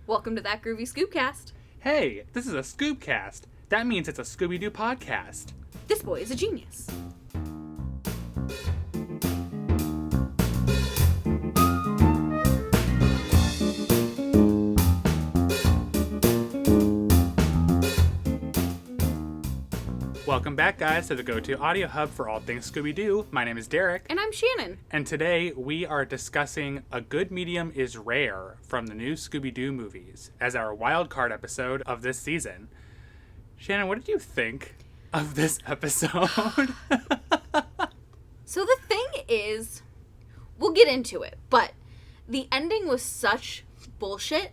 Welcome to That Groovy Scoobcast. Hey, this is a Scoobcast. That means it's a Scooby-Doo podcast. This boy is a genius. Welcome back, guys, to the go-to audio hub for all things Scooby-Doo. My name is Derek. And I'm Shannon. And today we are discussing A Good Medium is Rare from the new Scooby-Doo movies as our wild card episode of this season. Shannon, what did you think of this episode? So the thing is, we'll get into it, but the ending was such bullshit.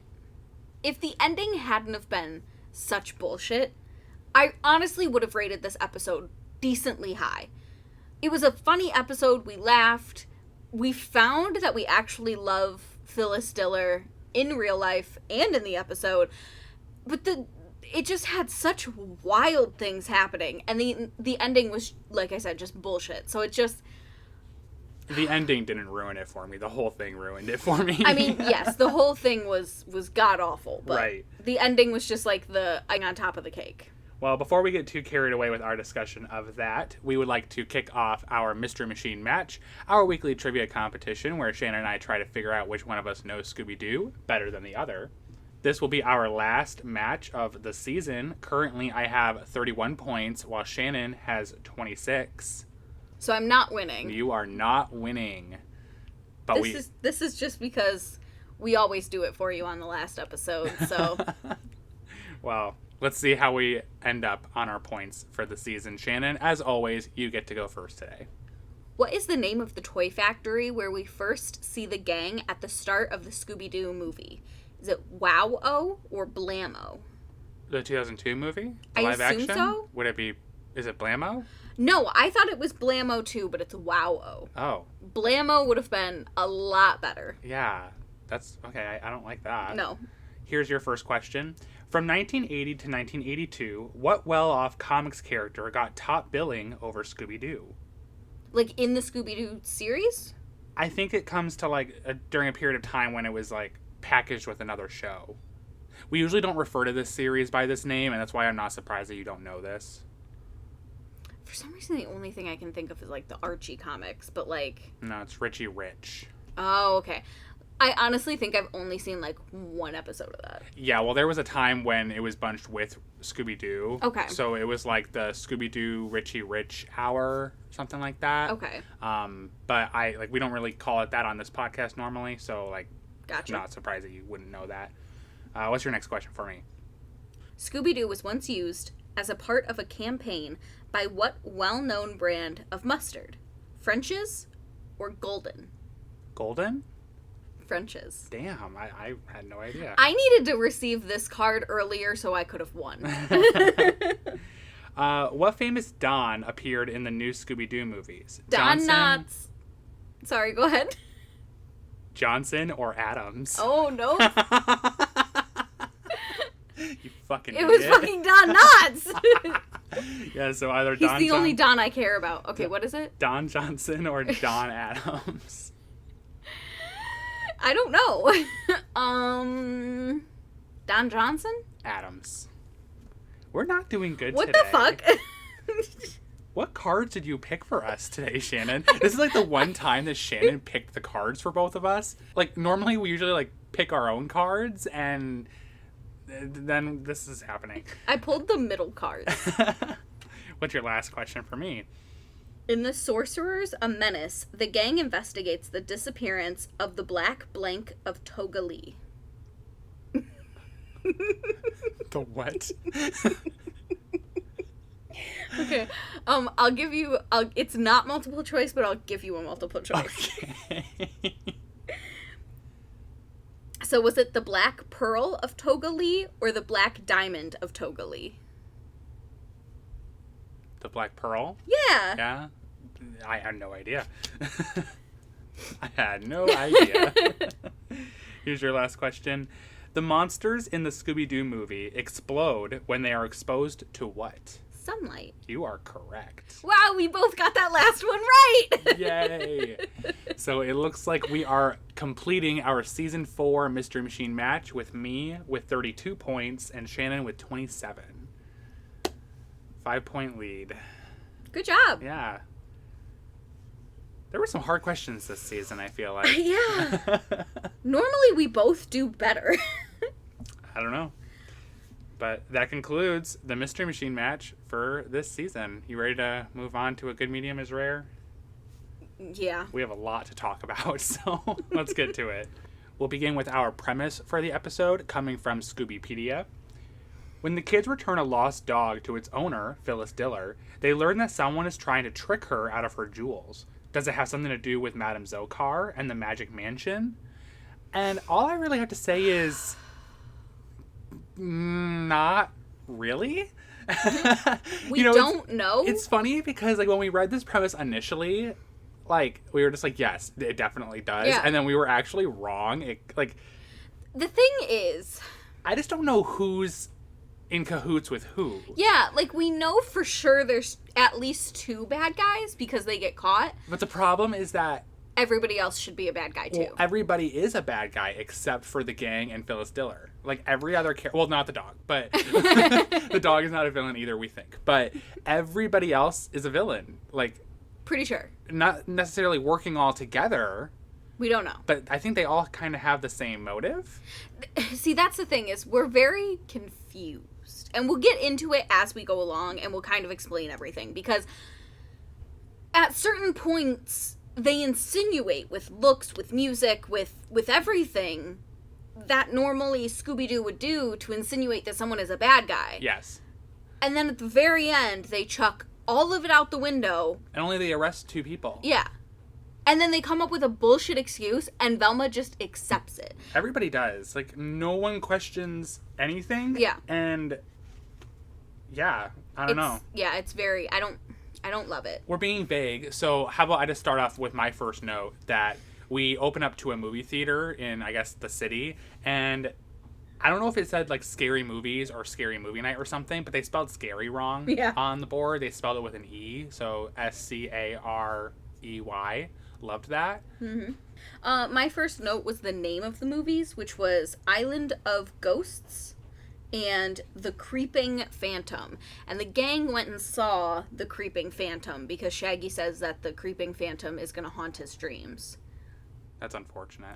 If the ending hadn't have been such bullshit, I honestly would have rated this episode decently high. It was a funny episode. We laughed. We found that we actually love Phyllis Diller in real life and in the episode. But it just had such wild things happening. And the ending was, like I said, just bullshit. So it just... The ending didn't ruin it for me. The whole thing ruined it for me. I mean, yes, the whole thing was god-awful. But right. The ending was just like the icing on top of the cake. Well, before we get too carried away with our discussion of that, we would like to kick off our Mystery Machine match, our weekly trivia competition where Shannon and I try to figure out which one of us knows Scooby-Doo better than the other. This will be our last match of the season. Currently, I have 31 points, while Shannon has 26. So I'm not winning. You are not winning. But This is just because we always do it for you on the last episode, so... Well... Let's see how we end up on our points for the season. Shannon, as always, you get to go first today. What is the name of the toy factory where we first see the gang at the start of the Scooby-Doo movie? Is it Wow-O or Blammo? The 2002 movie? The I live assume action? so. Would it be... Is it Blammo? No, I thought it was Blammo too, but it's Wow-O. Oh. Blammo would have been a lot better. Yeah. That's... Okay, I don't like that. No. Here's your first question. From 1980 to 1982, what well-off comics character got top billing over Scooby-Doo? Like, in the Scooby-Doo series? I think it comes to, during a period of time when it was, packaged with another show. We usually don't refer to this series by this name, and that's why I'm not surprised that you don't know this. For some reason, the only thing I can think of is, the Archie comics, but, No, it's Richie Rich. Oh, okay. I honestly think I've only seen, one episode of that. Yeah, well, there was a time when it was bunched with Scooby-Doo. Okay. So it was, the Scooby-Doo Richie Rich hour, something like that. Okay. But we don't really call it that on this podcast normally, so, Gotcha. I'm not surprised that you wouldn't know that. What's your next question for me? Scooby-Doo was once used as a part of a campaign by what well-known brand of mustard? French's or Golden? Golden? French's. Damn, I had no idea. I needed to receive this card earlier so I could have won. What famous Don appeared in the new Scooby-Doo movies? Don Johnson, Knotts. Sorry, go ahead. Johnson or Adams? Oh, no. You fucking It was idiot. fucking Don Knotts. Yeah, so either He's Don the only Don I care about. Okay, what is it? Don Johnson or Don Adams? I don't know. Don Johnson? Adams. We're not doing good What today. the fuck? What cards did you pick for us today, Shannon? This is the one time that Shannon picked the cards for both of us. Normally we usually pick our own cards, and then this is happening. I pulled the middle cards. What's your last question for me? In The Sorcerers, A Menace, the gang investigates the disappearance of the black blank of Toga Lee. The what? Okay. I'll give you... it's not multiple choice, but I'll give you a multiple choice. Okay. So was it the black pearl of Toga Lee or the black diamond of Toga Lee? The Black Pearl? Yeah. Yeah? I had no idea. I had no idea. Here's your last question. The monsters in the Scooby-Doo movie explode when they are exposed to what? sunlight. You are correct. Wow, we both got that last one right. Yay. So it looks like we are completing our season 4 Mystery Machine match with me with 32 points and Shannon with 27. 5-point lead. Good job. Yeah. There were some hard questions this season, I feel like. Yeah. Normally we both do better. I don't know. But that concludes the Mystery Machine match for this season. You ready to move on to A Good Medium is Rare? Yeah. We have a lot to talk about, so let's get to it. We'll begin with our premise for the episode, coming from Scoobypedia. When the kids return a lost dog to its owner, Phyllis Diller, they learn that someone is trying to trick her out of her jewels. Does it have something to do with Madame Zokar and the Magic Mansion? And all I really have to say is... not really. We don't know. It's funny because like when we read this premise initially, like we were just like, yes, it definitely does. Yeah. And then we were actually wrong. The thing is, I just don't know who's in cahoots with who. yeah, like we know for sure there's at least 2 bad guys because they get caught. But the problem is that Everybody else should be a bad guy too. everybody is a bad guy except for the gang and Phyllis Diller. Like every other well, not the dog, but the dog is not a villain either, we think. But everybody else is a villain. Like Pretty sure. not necessarily working all together, We don't know. but I think they all kind of have the same motive. See, that's the thing is we're very confused. And we'll get into it as we go along and we'll kind of explain everything because at certain points they insinuate with looks, with music, with everything that normally Scooby-Doo would do to insinuate that someone is a bad guy. Yes. And then at the very end, they chuck all of it out the window. And only they arrest 2 people. Yeah. And then they come up with a bullshit excuse, and Velma just accepts it. Everybody does. Like, no one questions anything. Yeah. And, yeah, I don't know. Yeah, it's very... I don't love it. We're being vague, so how about I just start off with my first note that we open up to a movie theater in, I guess, the city, and I don't know if it said, like, Scary Movies or Scary Movie Night or something, but they spelled scary wrong on the board. They spelled it with an E, so Scarey. Loved that. Mm-hmm. My first note was the name of the movies, which was Island of Ghosts and The Creeping Phantom. And the gang went and saw The Creeping Phantom because Shaggy says that the Creeping Phantom is going to haunt his dreams. That's unfortunate.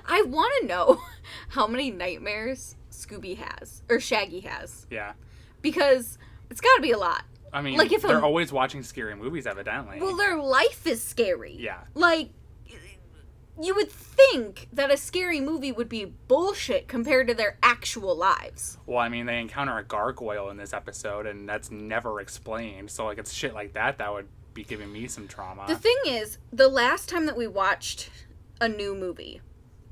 I want to know how many nightmares Shaggy has. Yeah. Because it's got to be a lot. I mean, like if they're always watching scary movies, evidently. Well, their life is scary. Yeah. Like, you would think that a scary movie would be bullshit compared to their actual lives. Well, I mean, they encounter a gargoyle in this episode, and that's never explained. So, like, it's shit like that would be giving me some trauma. The thing is, the last time that we watched a new movie,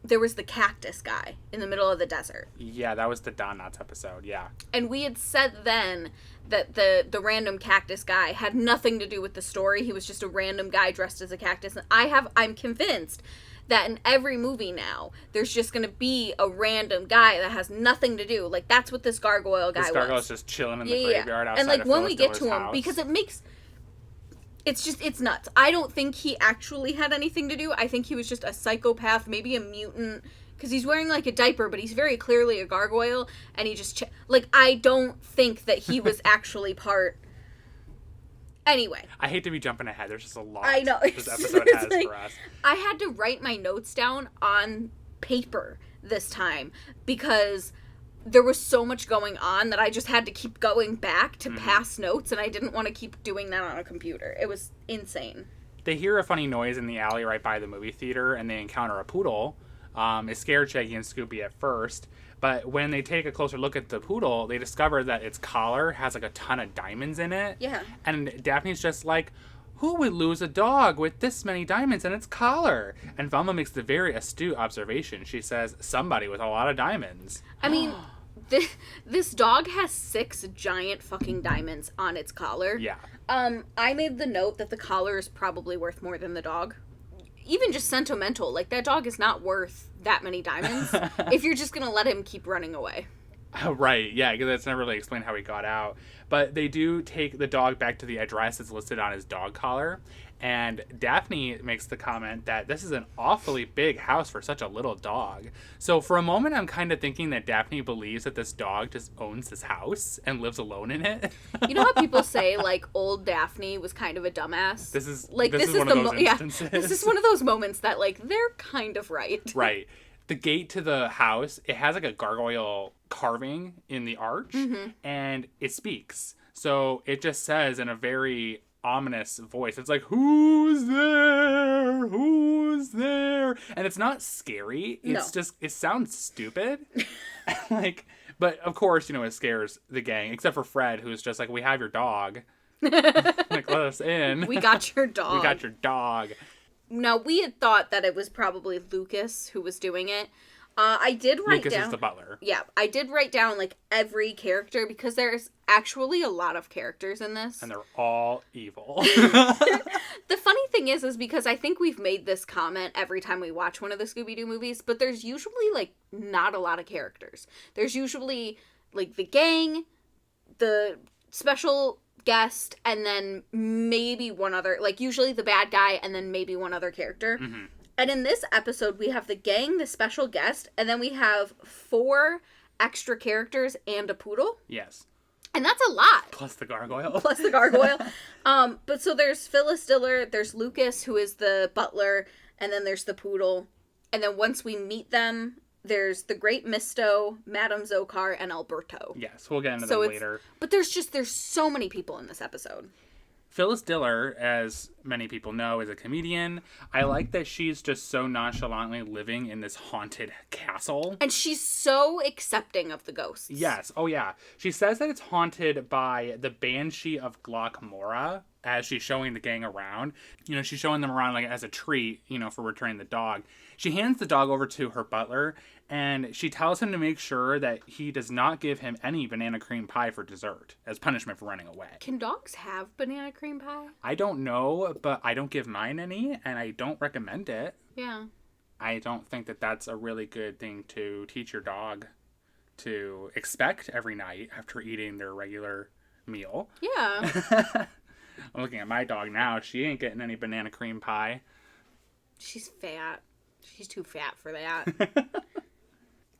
there was the cactus guy in the middle of the desert. Yeah, that was the Don Knotts episode, yeah. And we had said then that the random cactus guy had nothing to do with the story. He was just a random guy dressed as a cactus. And I'm convinced that in every movie now, there's just going to be a random guy that has nothing to do. Like, that's what this gargoyle guy was. This gargoyle's just chilling in the graveyard outside and, like, of when Phyllis we get Diller's to him, house. because it makes... It's nuts. I don't think he actually had anything to do. I think he was just a psychopath, maybe a mutant, because he's wearing, like, a diaper, but he's very clearly a gargoyle, and he just... I don't think that he was actually part... Anyway. I hate to be jumping ahead. There's just a lot I know. this episode has for us. I had to write my notes down on paper this time because there was so much going on that I just had to keep going back to pass notes, and I didn't want to keep doing that on a computer. It was insane. They hear a funny noise in the alley right by the movie theater, and they encounter a poodle. It scared Shaggy and Scooby at first, but when they take a closer look at the poodle, they discover that its collar has like a ton of diamonds in it. Yeah. And Daphne's just like, who would lose a dog with this many diamonds in its collar? And Velma makes the very astute observation. She says, somebody with a lot of diamonds. I mean, this dog has 6 giant fucking diamonds on its collar. Yeah. I made the note that the collar is probably worth more than the dog. Even just sentimental. Like, that dog is not worth that many diamonds if you're just going to let him keep running away. Right, yeah, because it's never really explained how he got out. But they do take the dog back to the address that's listed on his dog collar. And Daphne makes the comment that this is an awfully big house for such a little dog. So for a moment, I'm kind of thinking that Daphne believes that this dog just owns this house and lives alone in it. You know how people say, like, old Daphne was kind of a dumbass? This is one of those instances. Yeah, this is one of those moments that, like, they're kind of right. Right. The gate to the house, it has like a gargoyle carving in the arch, and it speaks. So it just says in a very ominous voice, it's like, who's there? Who's there? And it's not scary. It's just, it sounds stupid. Like, but of course, you know, it scares the gang, except for Fred, who's just like, we have your dog. Like, let us in. We got your dog. We got your dog. Now, we had thought that it was probably Lucas who was doing it. I did write down... Lucas is the butler. Yeah, I did write down, like, every character, because there's actually a lot of characters in this. And they're all evil. The funny thing is because I think we've made this comment every time we watch one of the Scooby-Doo movies, but there's usually, like, not a lot of characters. There's usually, like, the gang, the special guest, and then maybe one other, like, usually the bad guy, and then maybe one other character. Mm-hmm. And in this episode, we have the gang, the special guest, and then we have 4 extra characters and a poodle. Yes. And that's a lot. Plus the gargoyle. But so there's Phyllis Diller, there's Lucas, who is the butler, and then there's the poodle. And then once we meet them, there's the Great Misto, Madame Zokar, and Alberto. Yes, we'll get into them later. But there's so many people in this episode. Phyllis Diller, as many people know, is a comedian. I like that she's just so nonchalantly living in this haunted castle. And she's so accepting of the ghosts. Yes. Oh, yeah. She says that it's haunted by the Banshee of Glockmora as she's showing the gang around. You know, she's showing them around like as a treat, you know, for returning the dog. She hands the dog over to her butler, and she tells him to make sure that he does not give him any banana cream pie for dessert as punishment for running away. Can dogs have banana cream pie? I don't know, but I don't give mine any, and I don't recommend it. Yeah. I don't think that that's a really good thing to teach your dog to expect every night after eating their regular meal. Yeah. I'm looking at my dog now. She ain't getting any banana cream pie. She's fat. She's too fat for that.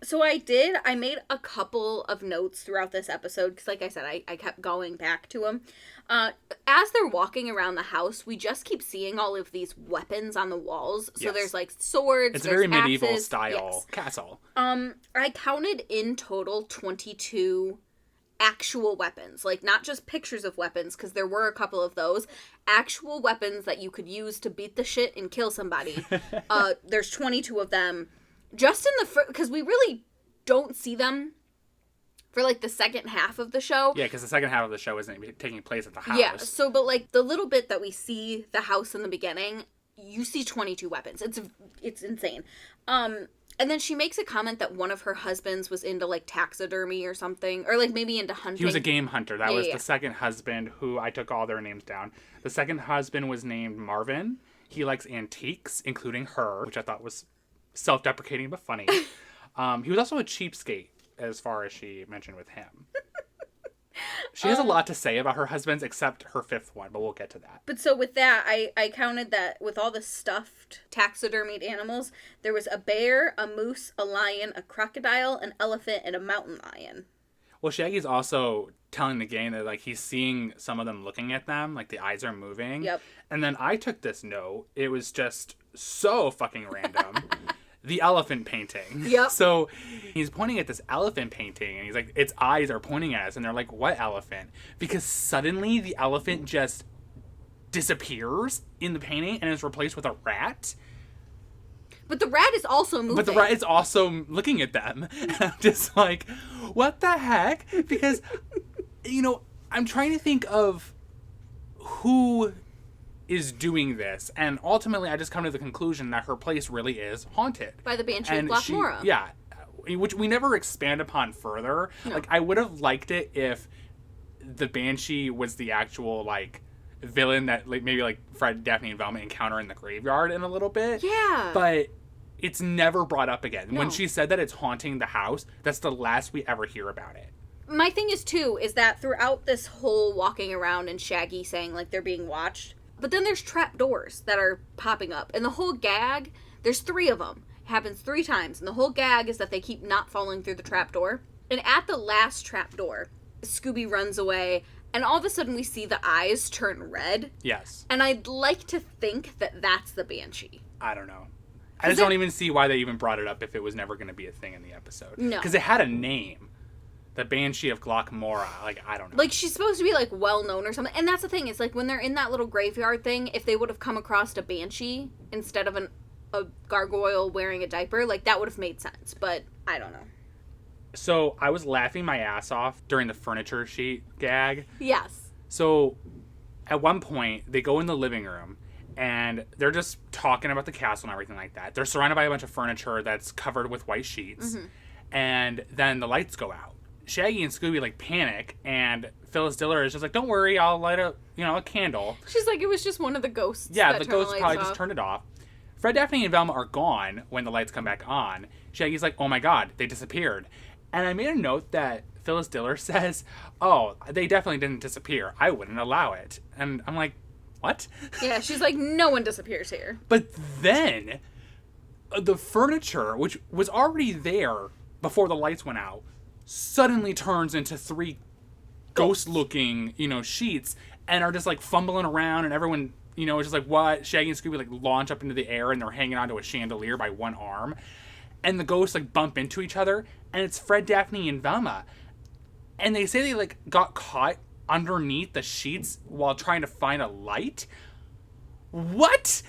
So I made a couple of notes throughout this episode, because like I said, I kept going back to them. As they're walking around the house, we just keep seeing all of these weapons on the walls. So there's like swords, it's a very medieval axes, style castle. I counted in total 22 actual weapons, like not just pictures of weapons, because there were a couple of those actual weapons that you could use to beat the shit and kill somebody. There's 22 of them just in the because we really don't see them for like the second half of the show. Yeah, because the second half of the show isn't taking place at the house. Yeah, so but like the little bit that we see the house in the beginning, you see 22 weapons. It's insane. And then she makes a comment that one of her husbands was into, like, taxidermy or something. Or, like, maybe into hunting. He was a game hunter. That was the second husband who I took all their names down. The second husband was named Marvin. He likes antiques, including her, which I thought was self-deprecating but funny. He was also a cheapskate, as far as she mentioned with him. She has a lot to say about her husbands, except her 5th one, but we'll get to that. But so with that, I counted that with all the stuffed taxidermied animals, there was a bear, a moose, a lion, a crocodile, an elephant, and a mountain lion. Well, Shaggy's also telling the gang that, like, he's seeing some of them looking at them, like the eyes are moving. Yep. And then I took this note. It was just so fucking random. The elephant painting. Yep. So he's pointing at this elephant painting, and he's like, its eyes are pointing at us, and they're like, what elephant? Because suddenly the elephant just disappears in the painting and is replaced with a rat. But the rat is also moving. But the rat is also looking at them. And I'm just like, what the heck? Because, you know, I'm trying to think of who is doing this, and ultimately I just come to the conclusion that her place really is haunted by the Banshee of Glockmora. Yeah, which we never expand upon further. No. Like, I would have liked it if the Banshee was the actual, like, villain that, like, maybe like Fred, Daphne, and Velma encounter in the graveyard in a little bit. Yeah. But it's never brought up again. No. When she said that it's haunting the house, that's the last we ever hear about it. My thing is, too, is that throughout this whole walking around and Shaggy saying, like, they're being watched, but then there's trap doors that are popping up. And the whole gag, there's 3 of them. It happens 3 times. And the whole gag is that they keep not falling through the trap door. And at the last trap door, Scooby runs away, and all of a sudden we see the eyes turn red. Yes. And I'd like to think that that's the Banshee. I don't know. I just don't even see why they even brought it up if it was never going to be a thing in the episode. No. Because it had a name. The Banshee of Glockmora. Like, I don't know. Like, she's supposed to be, like, well-known or something. And that's the thing. It's like, when they're in that little graveyard thing, if they would have come across a Banshee instead of a gargoyle wearing a diaper, like, that would have made sense. But I don't know. So, I was laughing my ass off during the furniture sheet gag. Yes. So, at one point, they go in the living room, and they're just talking about the castle and everything like that. They're surrounded by a bunch of furniture that's covered with white sheets. Mm-hmm. And then the lights go out. Shaggy and Scooby, like, panic, and Phyllis Diller is just like, don't worry, I'll light a candle. She's like, it was just one of the ghosts. Yeah, the ghosts probably just turned it off. Fred, Daphne, and Velma are gone when the lights come back on. Shaggy's like, oh my god, they disappeared. And I made a note that Phyllis Diller says, oh, they definitely didn't disappear. I wouldn't allow it. And I'm like, what? Yeah, she's like, no one disappears here. But then, the furniture, which was already there before the lights went out, suddenly turns into 3 ghost-looking, sheets, and are just, like, fumbling around, and everyone, is just like, what? Shaggy and Scooby, like, launch up into the air, and they're hanging onto a chandelier by one arm, and the ghosts, like, bump into each other, and it's Fred, Daphne, and Velma. And they say they, like, got caught underneath the sheets while trying to find a light? What?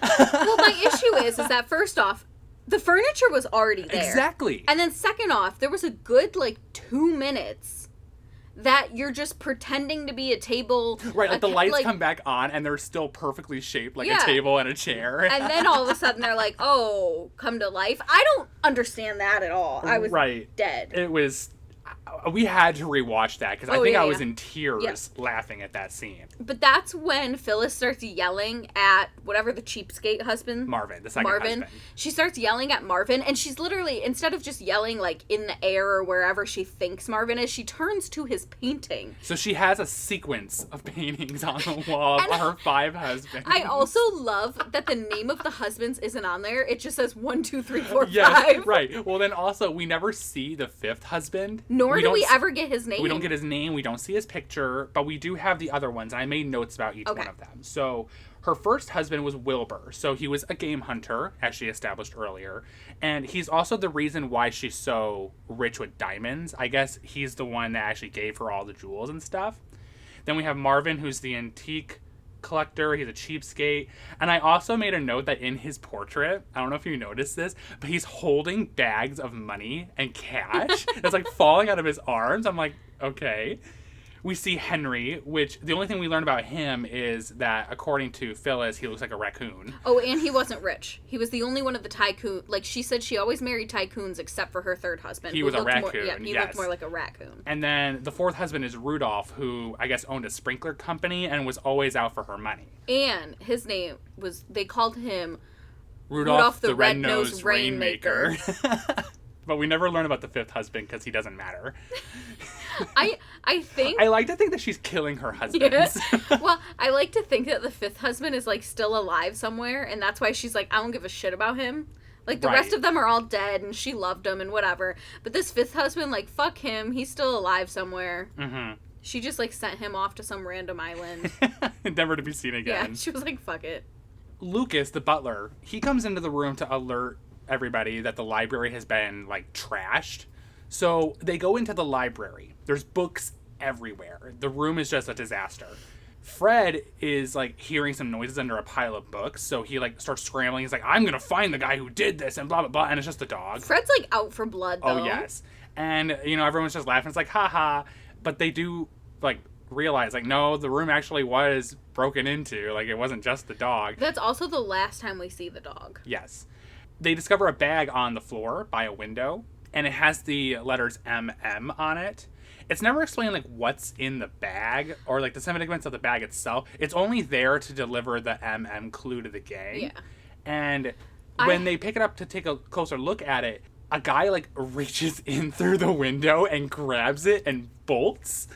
Well, my issue is that, first off, the furniture was already there. Exactly. And then second off, there was a good, 2 minutes that you're just pretending to be a table. Right, like the lights come back on and they're still perfectly shaped like a table and a chair. And then all of a sudden they're like, oh, come to life. I don't understand that at all. I was dead. It was... We had to rewatch that because I think I was in tears laughing at that scene. But that's when Phyllis starts yelling at whatever the cheapskate husband. Marvin, the second husband. She starts yelling at Marvin, and she's literally, instead of just yelling like in the air or wherever she thinks Marvin is, she turns to his painting. So she has a sequence of paintings on the wall of her 5 husbands. I also love that the name of the husbands isn't on there. It just says 1, 2, 3, 4, 5. Yes, right. Well, then also, we never see the 5th husband. Nor do we ever get his name. We don't get his name. We don't see his picture. But we do have the other ones. And I made notes about each one of them. So her first husband was Wilbur. So he was a game hunter, as she established earlier. And he's also the reason why she's so rich with diamonds. I guess he's the one that actually gave her all the jewels and stuff. Then we have Marvin, who's the antique collector. He's a cheapskate. And I also made a note that in his portrait, I don't know if you noticed this, but he's holding bags of money and cash that's like falling out of his arms. I'm like, okay. We see Henry, which the only thing we learn about him is that, according to Phyllis, he looks like a raccoon. Oh, and he wasn't rich. He was the only one of the tycoon. Like, she said she always married tycoons except for her 3rd husband. He was a raccoon, he looked more like a raccoon. And then the 4th husband is Rudolph, who I guess owned a sprinkler company and was always out for her money. And his name was, they called him Rudolph the Red-Nosed Rainmaker. But we never learn about the 5th husband because he doesn't matter. I think... I like to think that she's killing her husbands. Yeah. Well, I like to think that the 5th husband is, like, still alive somewhere, and that's why she's like, I don't give a shit about him. Like, the rest of them are all dead, and she loved him and whatever. But this 5th husband, like, fuck him. He's still alive somewhere. Mm-hmm. She just, like, sent him off to some random island. Never to be seen again. Yeah, she was like, fuck it. Lucas, the butler, he comes into the room to alert everybody that the library has been, like, trashed. So they go into the library. There's books everywhere. The room is just a disaster. Fred is, like, hearing some noises under a pile of books, so he, like, starts scrambling. He's like, I'm gonna find the guy who did this, and blah, blah, blah, and it's just the dog. Fred's, like, out for blood, though. Oh, yes. And, everyone's just laughing. It's like, ha-ha. But they do, like, realize, like, no, the room actually was broken into. Like, it wasn't just the dog. That's also the last time we see the dog. Yes. They discover a bag on the floor by a window, and it has the letters MM on it. It's never explained, like, what's in the bag or, like, the significance of the bag itself. It's only there to deliver the MM clue to the gang. Yeah. And when they pick it up to take a closer look at it, a guy, like, reaches in through the window and grabs it and bolts.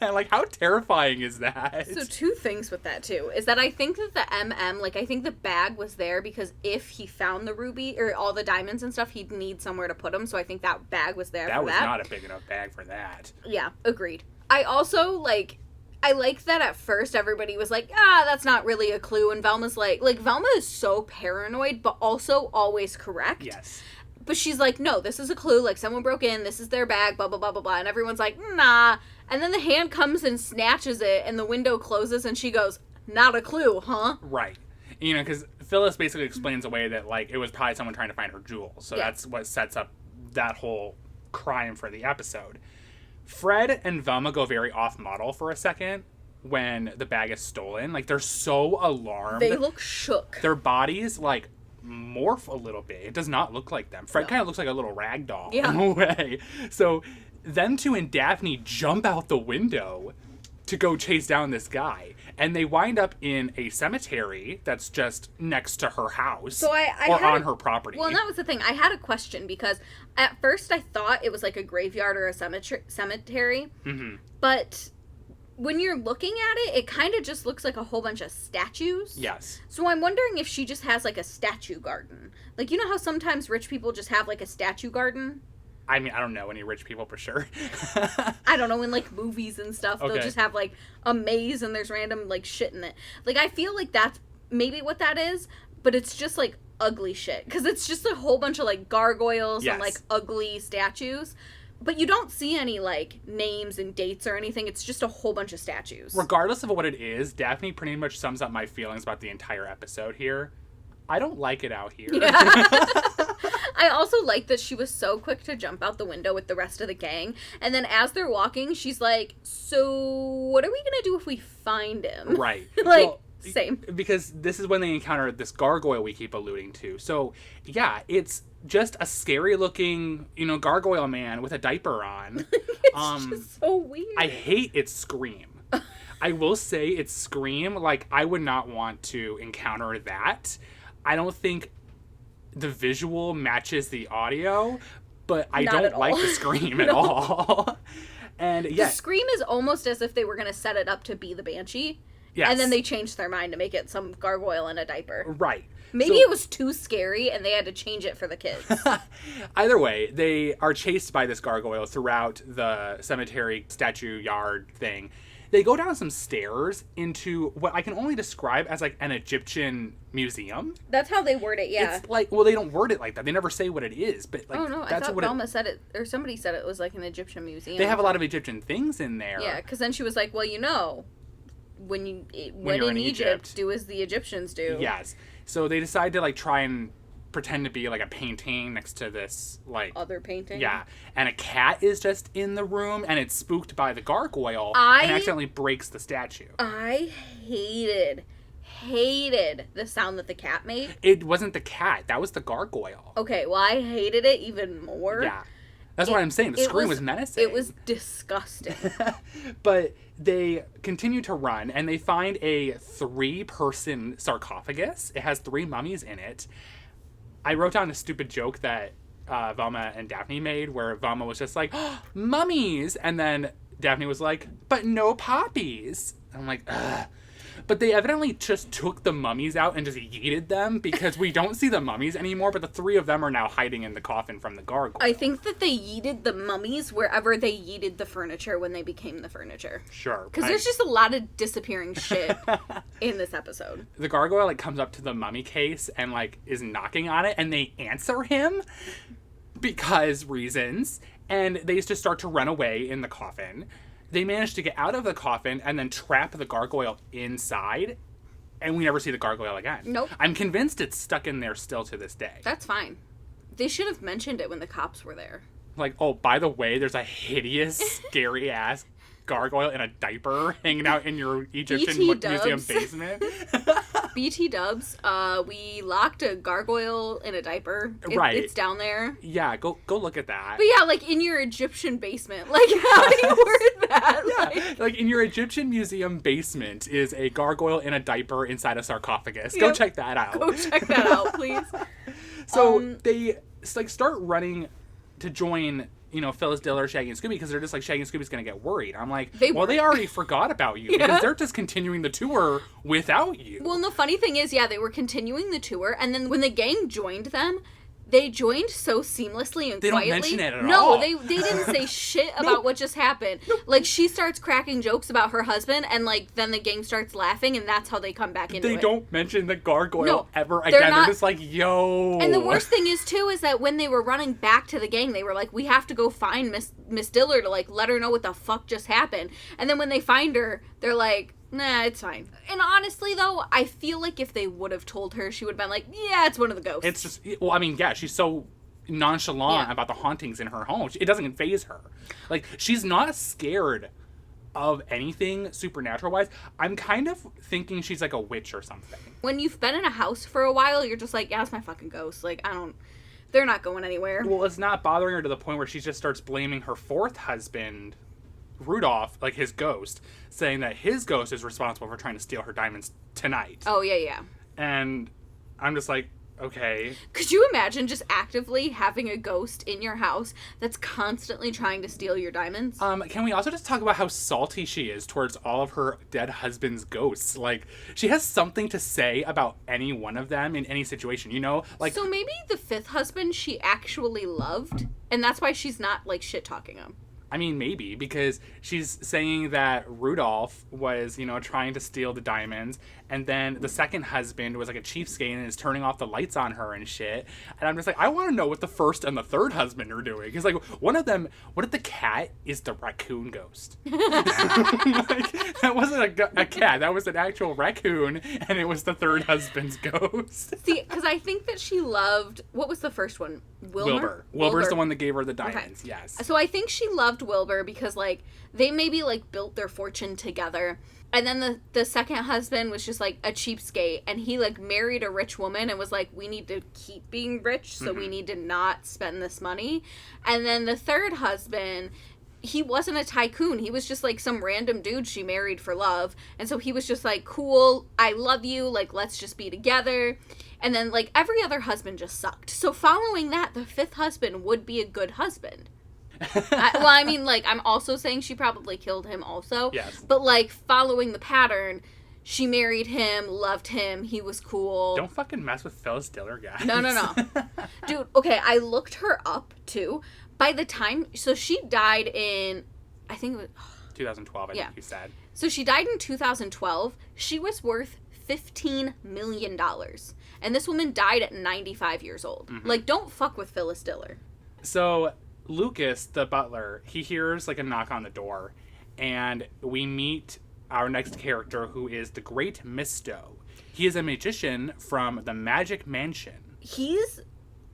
And, like, how terrifying is that? So 2 things with that, too, is that I think that the like, I think the bag was there because if he found the ruby, or all the diamonds and stuff, he'd need somewhere to put them, so I think that bag was there for that. That was not a big enough bag for that. Yeah, agreed. I also, like, I like that at first everybody was like, that's not really a clue, and Velma's like, Velma is so paranoid, but also always correct. Yes. But she's like, no, this is a clue, like, someone broke in, this is their bag, blah, blah, blah, blah, blah, and everyone's like, nah. And then the hand comes and snatches it, and the window closes, and she goes, not a clue, huh? Right. You know, because Phyllis basically explains away that, like, it was probably someone trying to find her jewels. So that's what sets up that whole crime for the episode. Fred and Velma go very off-model for a second when the bag is stolen. Like, they're so alarmed. They look shook. Their bodies, like, morph a little bit. It does not look like them. Fred kind of looks like a little rag doll in a way. So them two and Daphne jump out the window to go chase down this guy. And they wind up in a cemetery that's just next to her house or on her property. Well, and that was the thing. I had a question because at first I thought it was like a graveyard or a cemetery. Mm-hmm. But when you're looking at it, it kind of just looks like a whole bunch of statues. Yes. So I'm wondering if she just has like a statue garden. Like, you know how sometimes rich people just have like a statue garden? I mean, I don't know any rich people for sure. I don't know, in like movies and stuff, they'll just have like a maze and there's random like shit in it. Like, I feel like that's maybe what that is, but it's just like ugly shit. Because it's just a whole bunch of like gargoyles and like ugly statues. But you don't see any, like, names and dates or anything. It's just a whole bunch of statues. Regardless of what it is, Daphne pretty much sums up my feelings about the entire episode here. I don't like it out here. Yeah. I also like that she was so quick to jump out the window with the rest of the gang. And then as they're walking, she's like, so what are we going to do if we find him? Right. Like, well, same. Because this is when they encounter this gargoyle we keep alluding to. So, yeah, it's just a scary looking, gargoyle man with a diaper on. It's just so weird. I hate its scream. I will say its scream, like, I would not want to encounter that. I don't think the visual matches the audio, but I don't like the scream at all. And the scream is almost as if they were going to set it up to be the Banshee. Yes. And then they changed their mind to make it some gargoyle in a diaper. Right. Maybe it was too scary and they had to change it for the kids. Either way, they are chased by this gargoyle throughout the cemetery statue yard thing. They go down some stairs into what I can only describe as like an Egyptian museum. That's how they word it, yeah. It's like, well, they don't word it like that. They never say what it is, but like, oh no, I thought Velma said it, or somebody said it was like an Egyptian museum. They have a lot of Egyptian things in there. Yeah, because then she was like, well, when in Egypt, do as the Egyptians do. Yes. So they decide to like try and pretend to be like a painting next to this like other painting. Yeah. And a cat is just in the room and it's spooked by the gargoyle and accidentally breaks the statue. I hated the sound that the cat made. It wasn't the cat, that was the gargoyle. Okay, well I hated it even more. Yeah. That's what I'm saying. The scream was menacing. It was disgusting. But they continue to run, and they find a 3-person sarcophagus. It has 3 mummies in it. I wrote down a stupid joke that Velma and Daphne made, where Velma was just like, oh, mummies! And then Daphne was like, but no poppies. And I'm like, ugh. But they evidently just took the mummies out and just yeeted them because we don't see the mummies anymore, but the 3 of them are now hiding in the coffin from the gargoyle. I think that they yeeted the mummies wherever they yeeted the furniture when they became the furniture. Sure. Because there's just a lot of disappearing shit in this episode. The gargoyle like comes up to the mummy case and like is knocking on it, and they answer him because reasons, and they just start to run away in the coffin. They manage to get out of the coffin and then trap the gargoyle inside, and we never see the gargoyle again. Nope. I'm convinced it's stuck in there still to this day. That's fine. They should have mentioned it when the cops were there. Like, oh, by the way, there's a hideous, scary-ass gargoyle in a diaper hanging out in your Egyptian museum basement. BT dubs, we locked a gargoyle in a diaper. Right. It's down there. Yeah, go look at that. But yeah, like in your Egyptian basement. Like, how do you word that? Yeah, like in your Egyptian museum basement is a gargoyle in a diaper inside a sarcophagus. Go check that out. Go check that out, please. So they like start running to join, you know, Phyllis Diller, Shaggy, and Scooby, because they're just like, Shaggy and Scooby's gonna get worried. I'm like, they already forgot about you because they're just continuing the tour without you. Well, and the funny thing is, they were continuing the tour, and then when the gang joined them, they joined so seamlessly and quietly. They don't mention it at No, all. they didn't say shit about what just happened. Like, she starts cracking jokes about her husband, and, like, then the gang starts laughing, and that's how they come back into it. They don't mention the gargoyle ever again. They're just like, yo. And the worst thing is, too, is that when they were running back to the gang, they were like, we have to go find Miss Diller to, like, let her know what the fuck just happened. And then when they find her, they're like, nah, it's fine. And honestly, though, I feel like if they would have told her, she would have been like, yeah, it's one of the ghosts. It's just, well, I mean, yeah, she's so nonchalant about the hauntings in her home. It doesn't faze her. Like, she's not scared of anything supernatural-wise. I'm kind of thinking she's like a witch or something. When you've been in a house for a while, you're just like, yeah, it's my fucking ghost. Like, they're not going anywhere. Well, it's not bothering her to the point where she just starts blaming her fourth husband, Rudolph, like his ghost, saying that his ghost is responsible for trying to steal her diamonds tonight. Oh, yeah. And I'm just like, okay. Could you imagine just actively having a ghost in your house that's constantly trying to steal your diamonds? Can we also just talk about how salty she is towards all of her dead husband's ghosts? Like, she has something to say about any one of them in any situation, you know? Like, so maybe the fifth husband she actually loved, and that's why she's not, like, shit-talking him. I mean, maybe, because she's saying that Rudolph was, you know, trying to steal the diamonds, and then the second husband was like a cheapskate and is turning off the lights on her and shit. And I'm just like, I want to know what the first and the third husband are doing. Because, like, one of them, what if the cat is the raccoon ghost? Like, that wasn't a cat, that was an actual raccoon, and it was the third husband's ghost. See, because I think that she loved, what was the first one? Wilbur. Wilbur's the one that gave her the diamonds, okay. Yes. So I think she loved Wilbur because, like, they maybe, like, built their fortune together. And then the second husband was just, like, a cheapskate. And he, like, married a rich woman and was like, we need to keep being rich, so we need to not spend this money. And then the third husband, he wasn't a tycoon. He was just, like, some random dude she married for love. And so he was just like, cool, I love you, like, let's just be together. And then, like, every other husband just sucked. So following that, the fifth husband would be a good husband. I mean, like, I'm also saying she probably killed him also. Yes. But, like, following the pattern, she married him, loved him, he was cool. Don't fucking mess with Phyllis Diller, guys. No. Dude, okay, I looked her up, too. By the time, so she died in, I think it was... 2012, I think you said. So she died in 2012. She was worth $15 million. And this woman died at 95 years old. Mm-hmm. Like, don't fuck with Phyllis Diller. So... Lucas, the butler, he hears like a knock on the door, and we meet our next character, who is the Great Misto. He is a magician from the Magic Mansion. He's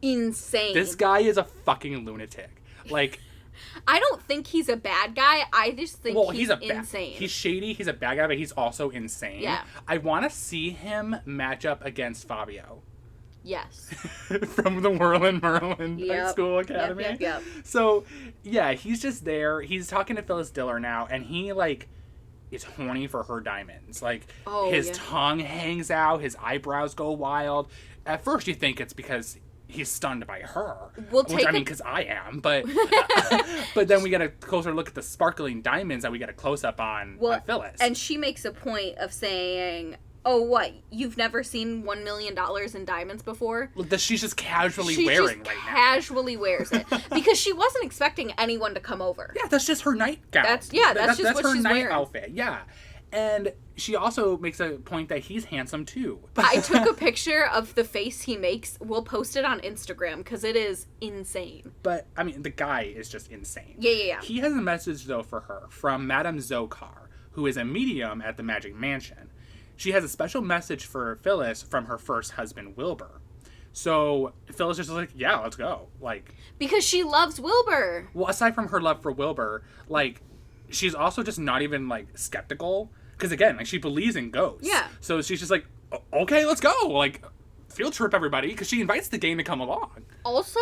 insane. This guy is a fucking lunatic. Like, I don't think he's a bad guy. I just think he's insane. He's shady, he's a bad guy, but he's also insane. Yeah. I want to see him match up against Fabio. Yes. From the Whirlin' Merlin High School Academy. Yep. So, yeah, he's just there. He's talking to Phyllis Diller now, and he, like, is horny for her diamonds. Like, his tongue hangs out, his eyebrows go wild. At first, you think it's because he's stunned by her. Because I am, but but then we get a closer look at the sparkling diamonds that we get a close-up on Phyllis. And she makes a point of saying... Oh, what? You've never seen $1 million in diamonds before? That she's just casually wearing right now. She casually wears it. Because she wasn't expecting anyone to come over. Yeah, that's just her nightgown. That's just what her she's night wearing. outfit, yeah. And she also makes a point that he's handsome, too. I took a picture of the face he makes. We'll post it on Instagram, because it is insane. But, I mean, the guy is just insane. Yeah. He has a message, though, for her from Madame Zokar, who is a medium at the Magic Mansion. She has a special message for Phyllis from her first husband, Wilbur. So Phyllis is just like, yeah, let's go. Like, because she loves Wilbur. Well, aside from her love for Wilbur, like, she's also just not even, like, skeptical. Because, again, like, she believes in ghosts. Yeah. So she's just like, okay, let's go. Like, field trip, everybody. Because she invites the gang to come along. Also...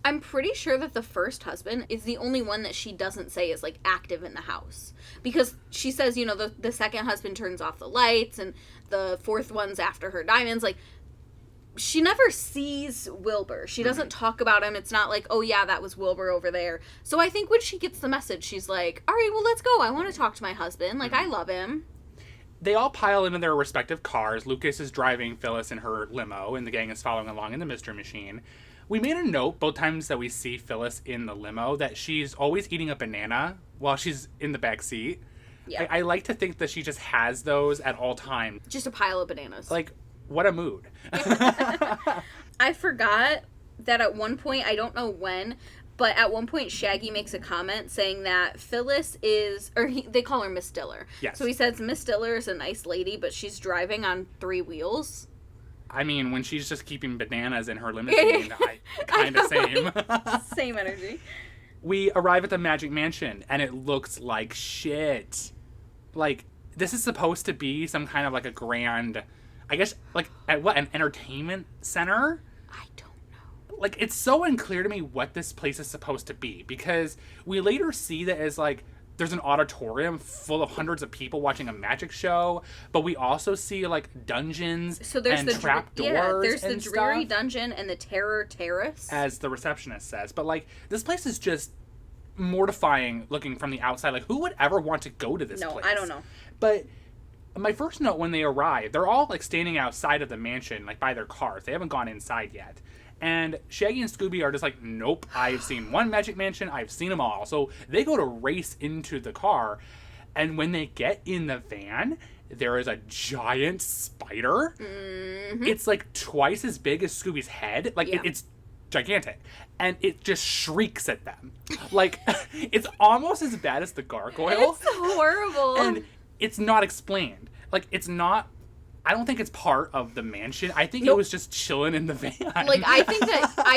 I'm pretty sure that the first husband is the only one that she doesn't say is, like, active in the house. Because she says, you know, the second husband turns off the lights, and the fourth one's after her diamonds. Like, she never sees Wilbur. She doesn't talk about him. It's not like, oh yeah, that was Wilbur over there. So I think when she gets the message, she's like, all right, well, let's go. I want to talk to my husband. Like, I love him. They all pile into their respective cars. Lucas is driving Phyllis in her limo, and the gang is following along in the mystery machine. We made a note both times that we see Phyllis in the limo that she's always eating a banana while she's in the back seat. Yeah. I like to think that she just has those at all times. Just a pile of bananas. Like, what a mood. I forgot that at one point, I don't know when, but at one point Shaggy makes a comment saying that Phyllis is, they call her Miss Diller. Yes. So he says Miss Diller is a nice lady, but she's driving on 3 wheels. I mean, when she's just keeping bananas in her limousine, kind of same. Same energy. We arrive at the Magic Mansion, and it looks like shit. Like, this is supposed to be some kind of, like, a grand, I guess, like, an entertainment center? I don't know. Like, it's so unclear to me what this place is supposed to be, because we later see that as, like, there's an auditorium full of hundreds of people watching a magic show, but we also see, like, dungeons and trapdoors. Yeah, there's and the Dreary stuff, Dungeon and the Terror Terrace. as the receptionist says. But, like, this place is just mortifying looking from the outside. Like, who would ever want to go to this place? No, I don't know. But my first note when they arrive, they're all, like, standing outside of the mansion, like, by their cars. They haven't gone inside yet. And Shaggy and Scooby are just like, nope, I've seen one Magic Mansion, I've seen them all. So they go to race into the car, and when they get in the van, there is a giant spider. Mm-hmm. It's like twice as big as Scooby's head. Like, it's gigantic. And it just shrieks at them. Like, it's almost as bad as the gargoyle. It's horrible. And it's not explained. Like, it's not... I don't think it's part of the mansion. I think it was just chilling in the van. Like, I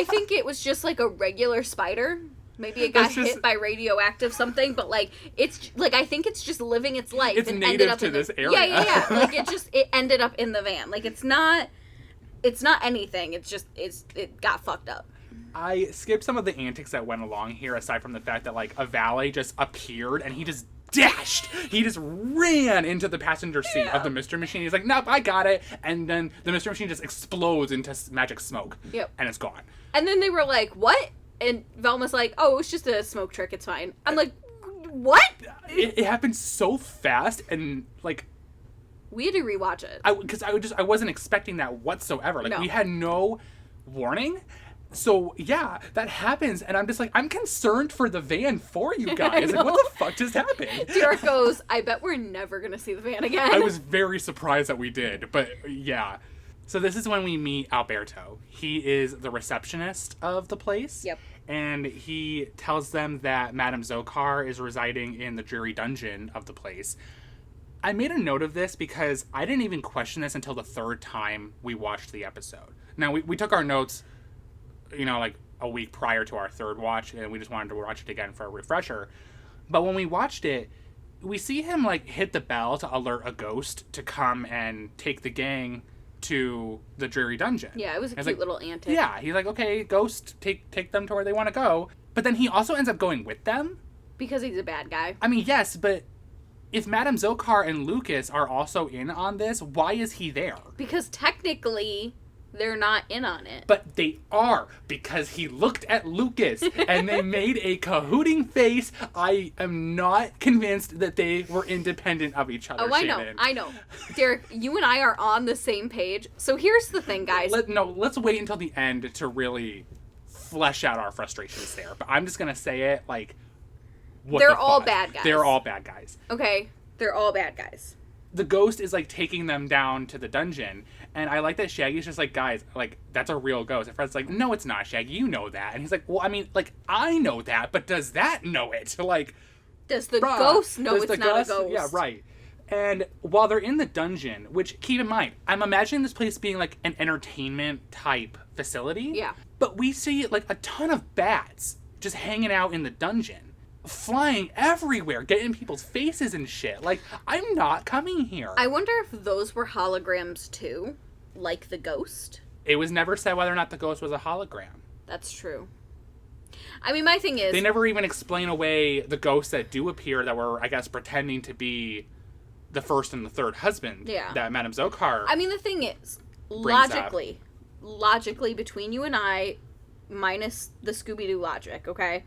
think it was just like a regular spider. Maybe it got hit by radioactive something, but like it's like I think it's just living its life. It's and native ended up to in this area. Yeah. Like it ended up in the van. Like it's not anything. It got fucked up. I skipped some of the antics that went along here, aside from the fact that like a valet just appeared and he just dashed. He just ran into the passenger seat of the mystery machine. He's like, nope, I got it. And then the mystery machine just explodes into magic smoke. Yep. And it's gone. And then they were like, what? And Velma's like, oh, it was just a smoke trick. It's fine. I'm like, what? It happened so fast, and like... We had to rewatch it. Because I wasn't expecting that whatsoever. Like, we had no warning. So, yeah, that happens, and I'm just like, I'm concerned for the van for you guys. Like, what the fuck just happened? Derek goes, I bet we're never going to see the van again. I was very surprised that we did, but yeah. So this is when we meet Alberto. He is the receptionist of the place. Yep. And he tells them that Madame Zokar is residing in the Dreary Dungeon of the place. I made a note of this because I didn't even question this until the 3rd time we watched the episode. Now, we took our notes... like a week prior to our 3rd watch, and we just wanted to watch it again for a refresher. But when we watched it, we see him like hit the bell to alert a ghost to come and take the gang to the Dreary Dungeon. Yeah, it was a cute little antic. Yeah, he's like, okay, ghost, take them to where they want to go. But then he also ends up going with them. Because he's a bad guy. I mean, yes, but if Madame Zokar and Lucas are also in on this, why is he there? Because technically... they're not in on it. But they are, because he looked at Lucas and they made a cahooting face. I am not convinced that they were independent of each other, Shannon. I know. Derek, you and I are on the same page. So here's the thing, guys. Let's wait until the end to really flesh out our frustrations there. But I'm just going to say it like, they're all bad guys. They're all bad guys. Okay, they're all bad guys. The ghost is like taking them down to the dungeon, and I like that Shaggy's just like, guys, like, that's a real ghost. And Fred's like, no, it's not, Shaggy, you know that. And he's like, well, I mean, like, I know that, but does that know it? Like, does the ghost know it's not a ghost? Yeah, right. And while they're in the dungeon, which, keep in mind, I'm imagining this place being like an entertainment type facility. Yeah. But we see like a ton of bats just hanging out in the dungeon. Flying everywhere, getting in people's faces and shit. Like, I'm not coming here. I wonder if those were holograms too, like the ghost. It was never said whether or not the ghost was a hologram. That's true. I mean, my thing is... they never even explain away the ghosts that do appear that were, I guess, pretending to be the 1st and the 3rd husband. Yeah. That Madame Zokar... I mean, the thing is, logically, logically between you and I, minus the Scooby-Doo logic, okay?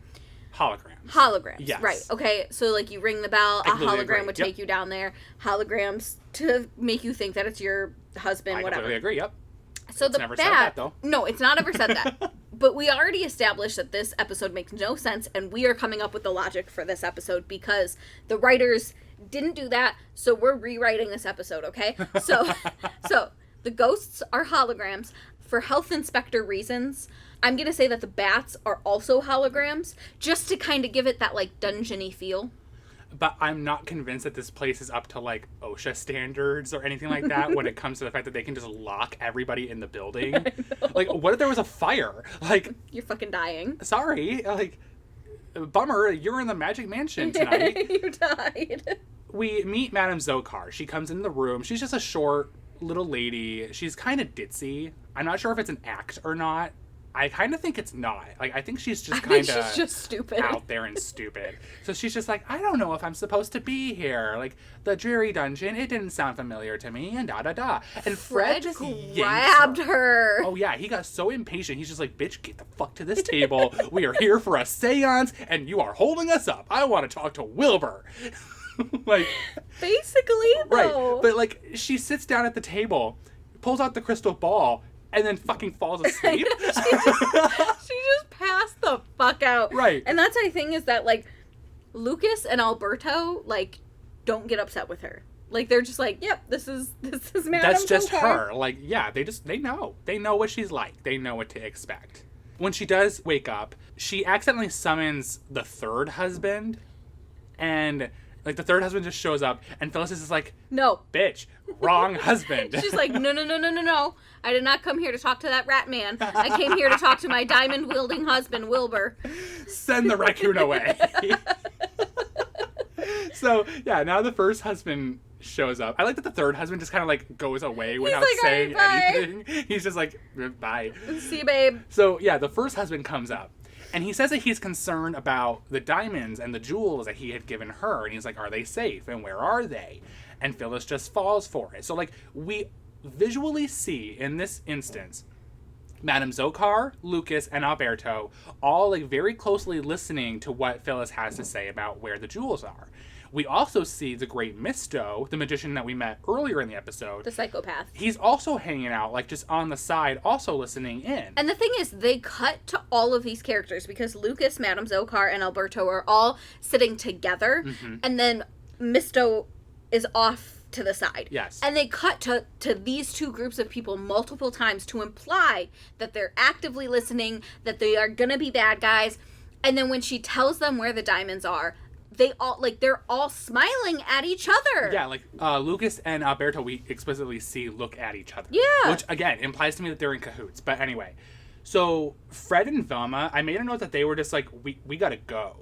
Holograms. Yes. Right. Okay, so, like, you ring the bell, a hologram would take you down there. Holograms to make you think that it's your husband, whatever. I completely agree, yep. So it's never said that, though. No, it's not ever said that. But we already established that this episode makes no sense, and we are coming up with the logic for this episode because the writers didn't do that, so we're rewriting this episode, okay? So the ghosts are holograms. For health inspector reasons, I'm going to say that the bats are also holograms, just to kind of give it that, like, dungeon-y feel. But I'm not convinced that this place is up to, like, OSHA standards or anything like that when it comes to the fact that they can just lock everybody in the building. Like, what if there was a fire? Like... You're fucking dying. Sorry. Like, bummer, you're in the Magic Mansion tonight. You died. We meet Madame Zokar. She comes in the room. She's just a short little lady. She's kind of ditzy. I'm not sure if it's an act or not. I kind of think it's not. Like, I think she's just kind of just stupid. Out there and stupid. So she's just like, I don't know if I'm supposed to be here. Like, the dreary dungeon, it didn't sound familiar to me, and da-da-da. And Fred just grabbed her. Oh, yeah, he got so impatient. He's just like, bitch, get the fuck to this table. We are here for a seance, and you are holding us up. I want to talk to Wilbur. Like, basically, though. Right. But, like, she sits down at the table, pulls out the crystal ball, and then fucking falls asleep. she just passed the fuck out. Right. And that's the thing is that, like, Lucas and Alberto, like, don't get upset with her. Like, they're just like, yep, this is Madame That's just Zokar. her. Like, yeah, they know. They know what she's like. They know what to expect. When she does wake up, she accidentally summons the third husband, and... like, the third husband just shows up, and Phyllis is like, no. Bitch, wrong husband. She's like, no. I did not come here to talk to that rat man. I came here to talk to my diamond-wielding husband, Wilbur. Send the raccoon away. So, yeah, now the first husband shows up. I like that the third husband just kind of, like, goes away without like, saying anything. He's just like, bye. See you, babe. So, yeah, the first husband comes up. And he says that he's concerned about the diamonds and the jewels that he had given her. And he's like, are they safe? And where are they? And Phyllis just falls for it. So, like, we visually see, in this instance, Madame Zokar, Lucas, and Alberto all, like, very closely listening to what Phyllis has to say about where the jewels are. We also see the Great Misto, the magician that we met earlier in the episode. The psychopath. He's also hanging out, like, just on the side, also listening in. And the thing is, they cut to all of these characters because Lucas, Madame Zokar, and Alberto are all sitting together. Mm-hmm. And then Misto is off to the side. Yes. And they cut to these two groups of people multiple times to imply that they're actively listening, that they are going to be bad guys. And then when she tells them where the diamonds are, they're all smiling at each other. Yeah, like, Lucas and Alberto, we explicitly see look at each other. Yeah. Which, again, implies to me that they're in cahoots. But anyway, so Fred and Velma, I made a note that they were just like, we gotta go.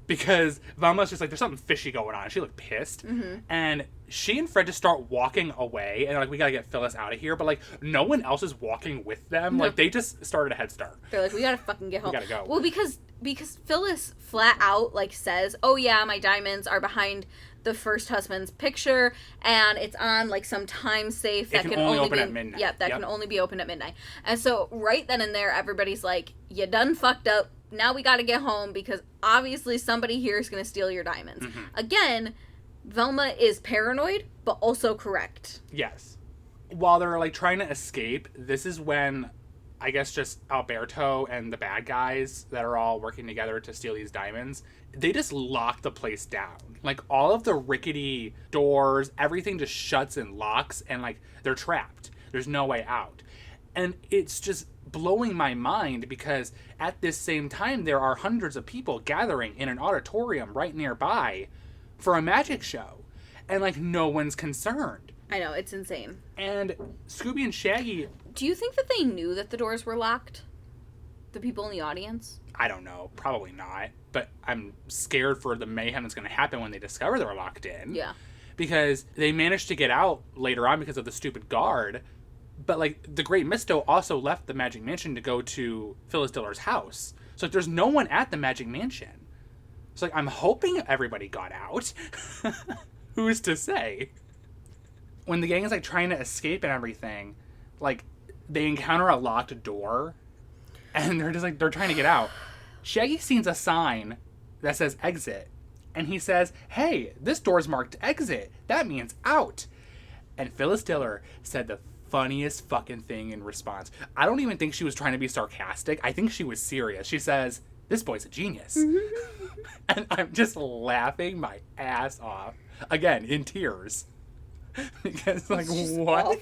Because Velma's just like, there's something fishy going on. She looked pissed. Mm-hmm. And she and Fred just start walking away. And, like, we gotta get Phyllis out of here. But, like, no one else is walking with them. No. Like, they just started a head start. They're like, we gotta fucking get home. We gotta go. Well, because Phyllis flat out, like, says, oh, yeah, my diamonds are behind the first husband's picture. And it's on, like, some time safe that can only open at midnight. Yep, that can only be open at midnight. And so, right then and there, everybody's like, you done fucked up. Now we gotta get home because obviously somebody here is gonna steal your diamonds. Mm-hmm. Again, Velma is paranoid, but also correct. Yes. While they're, like, trying to escape, this is when, I guess, just Alberto and the bad guys that are all working together to steal these diamonds, they just lock the place down. Like, all of the rickety doors, everything just shuts and locks, and, like, they're trapped. There's no way out. And it's just blowing my mind because at this same time there are hundreds of people gathering in an auditorium right nearby for a magic show, and, like, no one's concerned. I know, it's insane. And Scooby and Shaggy... Do you think that they knew that the doors were locked? The people in the audience? I don't know. Probably not. But I'm scared for the mayhem that's going to happen when they discover they're locked in. Yeah. Because they managed to get out later on because of the stupid guard. But, like, the Great Misto also left the Magic Mansion to go to Phyllis Diller's house. So, like, there's no one at the Magic Mansion. So, like, I'm hoping everybody got out. Who's to say? When the gang is, like, trying to escape and everything, like, they encounter a locked door, and they're just like, they're trying to get out. Shaggy sees a sign that says exit, and he says, hey, this door's marked exit. That means out. And Phyllis Diller said the funniest fucking thing in response. I don't even think she was trying to be sarcastic. I think she was serious. She says, this boy's a genius. And I'm just laughing my ass off. Again, in tears. Because, like, what?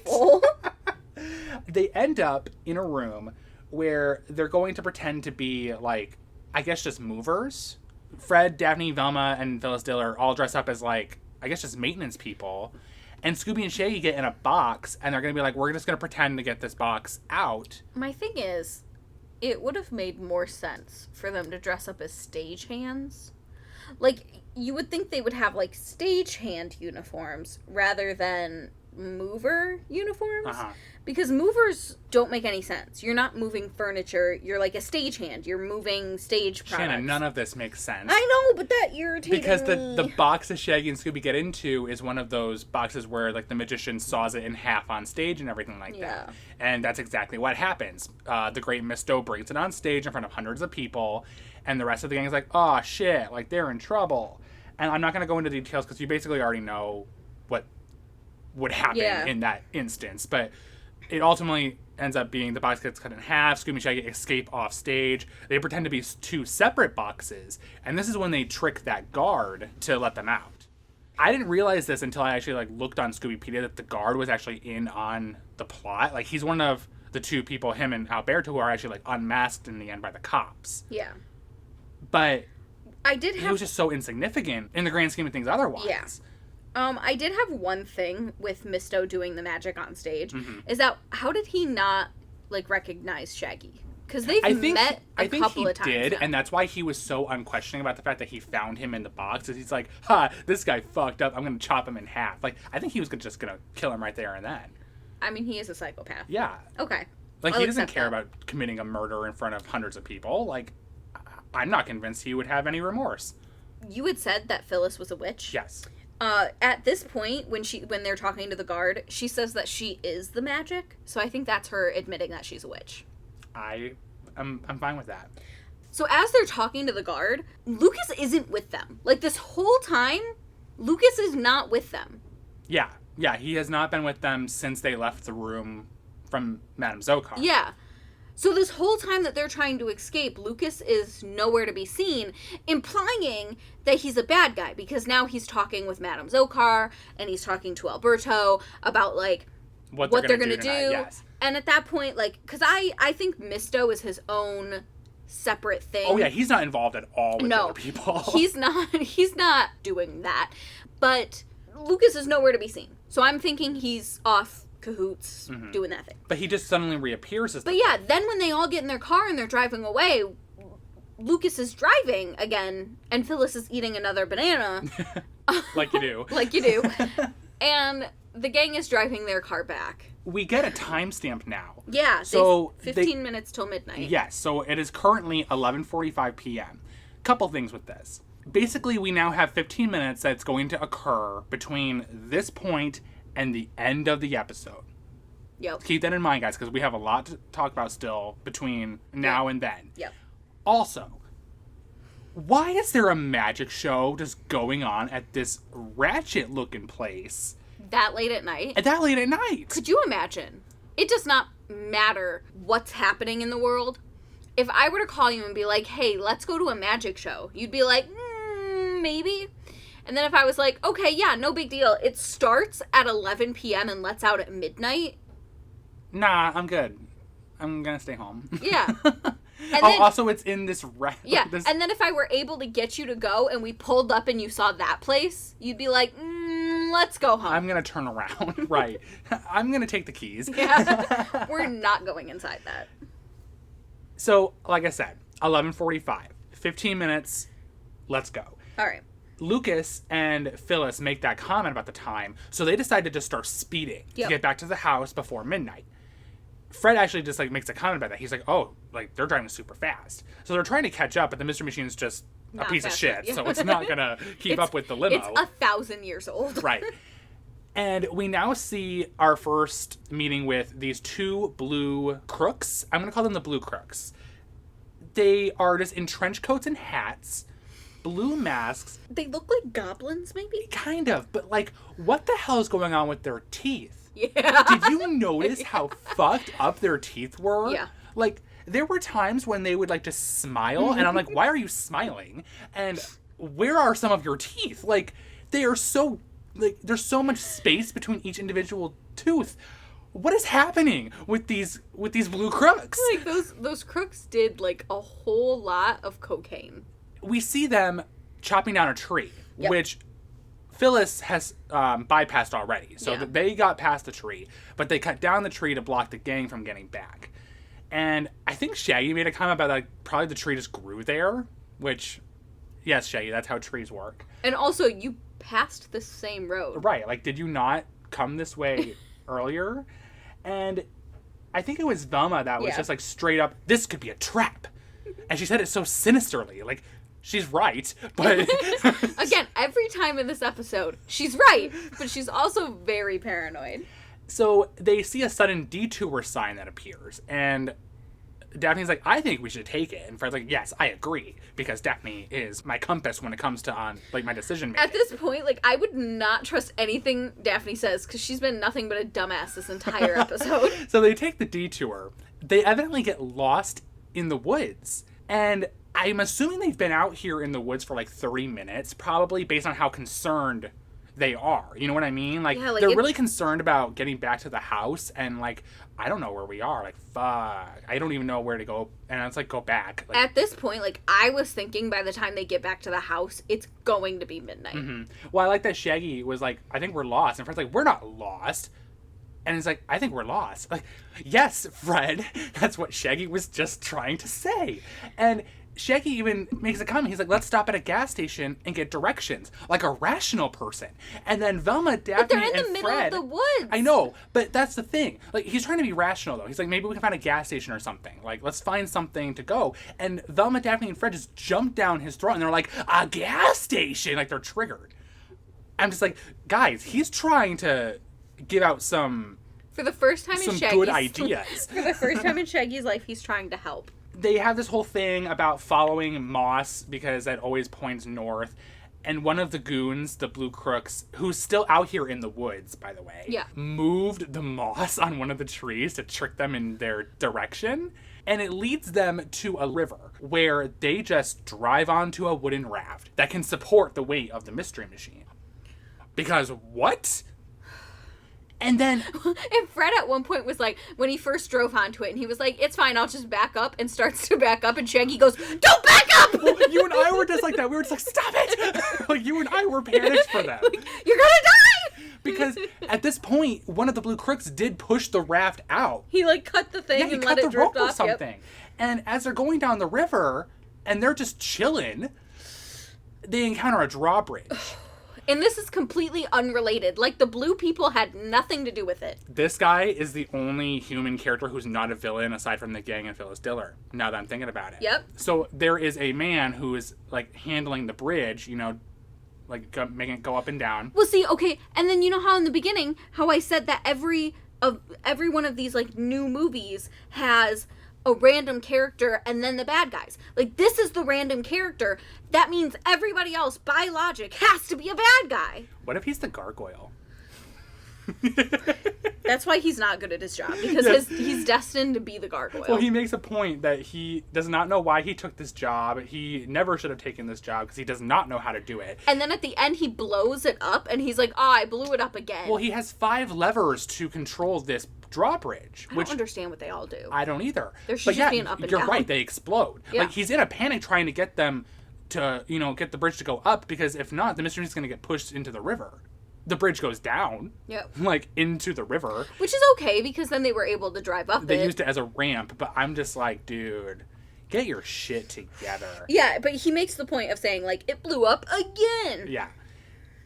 They end up in a room where they're going to pretend to be, like, I guess just movers. Fred, Daphne, Velma, and Phyllis Diller all dress up as, like, I guess just maintenance people. And Scooby and Shaggy get in a box, and they're going to be like, we're just going to pretend to get this box out. My thing is, it would have made more sense for them to dress up as stagehands. Like, you would think they would have, like, stagehand uniforms rather than mover uniforms. Uh-huh. Because movers don't make any sense. You're not moving furniture. You're like a stagehand. You're moving stage products. Shannon, none of this makes sense. I know, but that irritated me. Because the box that Shaggy and Scooby get into is one of those boxes where, like, the magician saws it in half on stage and everything like that. And that's exactly what happens. The great Miss Doe brings it on stage in front of hundreds of people, and the rest of the gang is like, oh, shit, like, they're in trouble. And I'm not going to go into details because you basically already know what would happen in that instance. But it ultimately ends up being the box gets cut in half. Scooby and Shaggy escape off stage. They pretend to be two separate boxes. And this is when they trick that guard to let them out. I didn't realize this until I actually, like, looked on Scoobypedia that the guard was actually in on the plot. Like, he's one of the two people, him and Alberto, who are actually, like, unmasked in the end by the cops. Yeah. But he was just so insignificant in the grand scheme of things otherwise. Yeah. I did have one thing with Misto doing the magic on stage, is that how did he not, like, recognize Shaggy? Because they've met a couple of times. I think he did, now. And that's why he was so unquestioning about the fact that he found him in the box. Is he's like, ha, this guy fucked up. I'm going to chop him in half. Like, I think he was just going to kill him right there and then. I mean, he is a psychopath. Yeah. Okay. Like, he doesn't care about committing a murder in front of hundreds of people. Like, I'm not convinced he would have any remorse. You had said that Phyllis was a witch? Yes. At this point, when they're talking to the guard, she says that she is the magic. So I think that's her admitting that she's a witch. I'm fine with that. So as they're talking to the guard, Lucas isn't with them. Like, this whole time, Lucas is not with them. Yeah, he has not been with them since they left the room from Madame Zokar. Yeah. So this whole time that they're trying to escape, Lucas is nowhere to be seen, implying that he's a bad guy, because now he's talking with Madame Zokar, and he's talking to Alberto about, like, what they're going to do. Yes. And at that point, like, because I think Misto is his own separate thing. Oh, yeah, he's not involved at all with other people. he's not doing that. But Lucas is nowhere to be seen. So I'm thinking he's off cahoots doing that thing. But he just suddenly reappears as But yeah, then when they all get in their car and they're driving away, Lucas is driving again, and Phyllis is eating another banana. Like you do. Like you do. And the gang is driving their car back. We get a timestamp now. Yeah, so 15 minutes till midnight. Yes, so it is currently 11:45 p.m. Couple things with this. Basically, we now have 15 minutes that's going to occur between this point and the end of the episode. Yep. Keep that in mind, guys, because we have a lot to talk about still between now and then. Yep. Also, why is there a magic show just going on at this ratchet-looking place? That late at night? That late at night. Could you imagine? It does not matter what's happening in the world. If I were to call you and be like, hey, let's go to a magic show, you'd be like, maybe. And then if I was like, okay, yeah, no big deal. It starts at 11 p.m. and lets out at midnight. Nah, I'm good. I'm going to stay home. Yeah. And then, also, it's in this... Yeah, and then if I were able to get you to go and we pulled up and you saw that place, you'd be like, let's go home. I'm going to turn around. Right. I'm going to take the keys. Yeah. We're not going inside that. So, like I said, 11:45. 15 minutes. Let's go. All right. Lucas and Phyllis make that comment about the time, so they decide to just start speeding to get back to the house before midnight. Fred actually just, like, makes a comment about that. He's like, oh, like, they're driving super fast. So they're trying to catch up, but the Mystery Machine's just a piece of shit, so it's not going to keep up with the limo. It's 1,000 years old. Right. And we now see our first meeting with these two blue crooks. I'm going to call them the blue crooks. They are just in trench coats and hats, blue masks. They look like goblins, maybe? Kind of, but like, what the hell is going on with their teeth? Yeah. Did you notice how fucked up their teeth were? Yeah. Like, there were times when they would like just smile, and I'm like, why are you smiling? And where are some of your teeth? Like, they are so, like, there's so much space between each individual tooth. What is happening with these blue crooks? Like, those crooks did, like, a whole lot of cocaine. We see them chopping down a tree, Yep. which Phyllis has bypassed already. So Yeah. that they got past the tree, but they cut down the tree to block the gang from getting back. And I think Shaggy made a comment about, like, probably the tree just grew there, which, yes, Shaggy, that's how trees work. And also, you passed the same road. Right, like, did you not come this way earlier? And I think it was Velma that was Yeah. just, like, straight up, this could be a trap. And she said it so sinisterly, like, she's right, but... Again, every time in this episode, she's right, but she's also very paranoid. So they see a sudden detour sign that appears, and Daphne's like, I think we should take it. And Fred's like, yes, I agree, because Daphne is my compass when it comes to my decision making. At this point, like, I would not trust anything Daphne says, because she's been nothing but a dumbass this entire episode. So they take the detour. They evidently get lost in the woods, and I'm assuming they've been out here in the woods for like 30 minutes, probably based on how concerned they are. You know what I mean? Like, Yeah, like, they're really concerned about getting back to the house, and like, I don't know where we are. Like, fuck, I don't even know where to go. And it's like, go back. Like, At this point, like, I was thinking by the time they get back to the house, it's going to be midnight. well, I like that Shaggy was like, I think we're lost. And Fred's like, we're not lost. And he's like, I think we're lost. Like, yes, Fred, that's what Shaggy was just trying to say. And Shaggy even makes a comment. He's like, let's stop at a gas station and get directions, like a rational person. And then Velma, Daphne, But they're in and the middle Fred, of the woods. I know, but that's the thing. Like, he's trying to be rational, though. He's like, maybe we can find a gas station or something. Like, let's find something to go. And Velma, Daphne, and Fred just jump down his throat, and they're like, a gas station! Like, they're triggered. I'm just like, guys, he's trying to give out some For the first time in some Shaggy's good ideas. For the first time in Shaggy's life, he's trying to help. They have this whole thing about following moss because that always points north. And one of the goons, the blue crooks, who's still out here in the woods, by the way, Yeah. moved the moss on one of the trees to trick them in their direction. And it leads them to a river where they just drive onto a wooden raft that can support the weight of the mystery machine. Because what? And then... And Fred at one point was like, when he first drove onto it, and he was like, it's fine, I'll just back up, and starts to back up, and Shaggy goes, don't back up! Well, you and I were just like that. We were just like, stop it! Like, you and I were panicked for them. Like, you're gonna die! Because at this point, one of the blue crooks did push the raft out. He, like, cut the thing Yeah, he and cut let the it drift rope or off. something. And as they're going down the river, and they're just chilling, they encounter a drawbridge. And this is completely unrelated. Like, the blue people had nothing to do with it. This guy is the only human character who's not a villain aside from the gang and Phyllis Diller, now that I'm thinking about it. Yep. So there is a man who is, like, handling the bridge, you know, like, making it go up and down. Well, see, okay, and then you know how in the beginning, how I said that every one of these, like, new movies has a random character and then the bad guys. Like, this is the random character. That means everybody else, by logic, has to be a bad guy. What if he's the gargoyle? That's why he's not good at his job, because he's destined to be the gargoyle. Well, he makes a point that he does not know why he took this job. He never should have taken this job because he does not know how to do it. And then at the end, he blows it up, and he's like, oh, I blew it up again. Well, he has 5 levers to control this drawbridge. I don't understand what they all do. I don't either. There should But just be an up and you're down. right, they explode. Yeah. Like, he's in a panic trying to get them to, you know, get the bridge to go up, because if not, the mystery is going to get pushed into the river. The bridge goes down, Yep. like, into the river. Which is okay, because then they were able to drive up They it. used it as a ramp, but I'm just like, dude, get your shit together. Yeah, but he makes the point of saying, like, it blew up again. Yeah.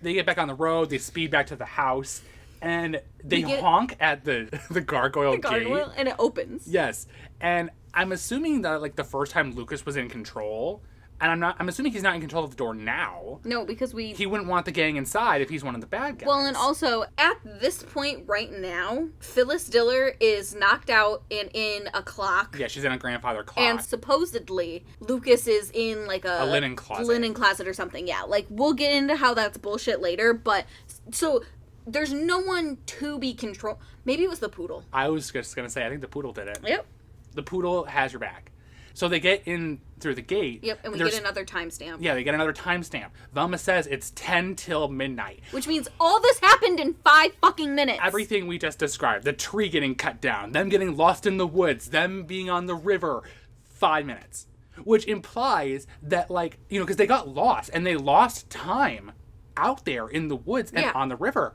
They get back on the road, they speed back to the house, and they get- honk at the gargoyle The gargoyle, gate. and it opens. Yes. And I'm assuming that, like, the first time Lucas was in control, And I'm assuming he's not in control of the door now. No, because he wouldn't want the gang inside if he's one of the bad guys. Well, and also, at this point right now, Phyllis Diller is knocked out and in a clock. Yeah, she's in a grandfather clock. And supposedly, Lucas is in, like, a linen closet. Linen closet or something, yeah. Like, we'll get into how that's bullshit later, but... So, there's no one to be controlled. Maybe it was the poodle. I was just going to say, I think the poodle did it. Yep. The poodle has your back. So they get in through the gate. Yep, and we get another timestamp. Yeah, they get another timestamp. Velma says it's 10 till midnight. Which means all this happened in 5 fucking minutes. Everything we just described. The tree getting cut down. Them getting lost in the woods. Them being on the river. 5 minutes. Which implies that, like, you know, because they got lost. And they lost time out there in the woods and on the river.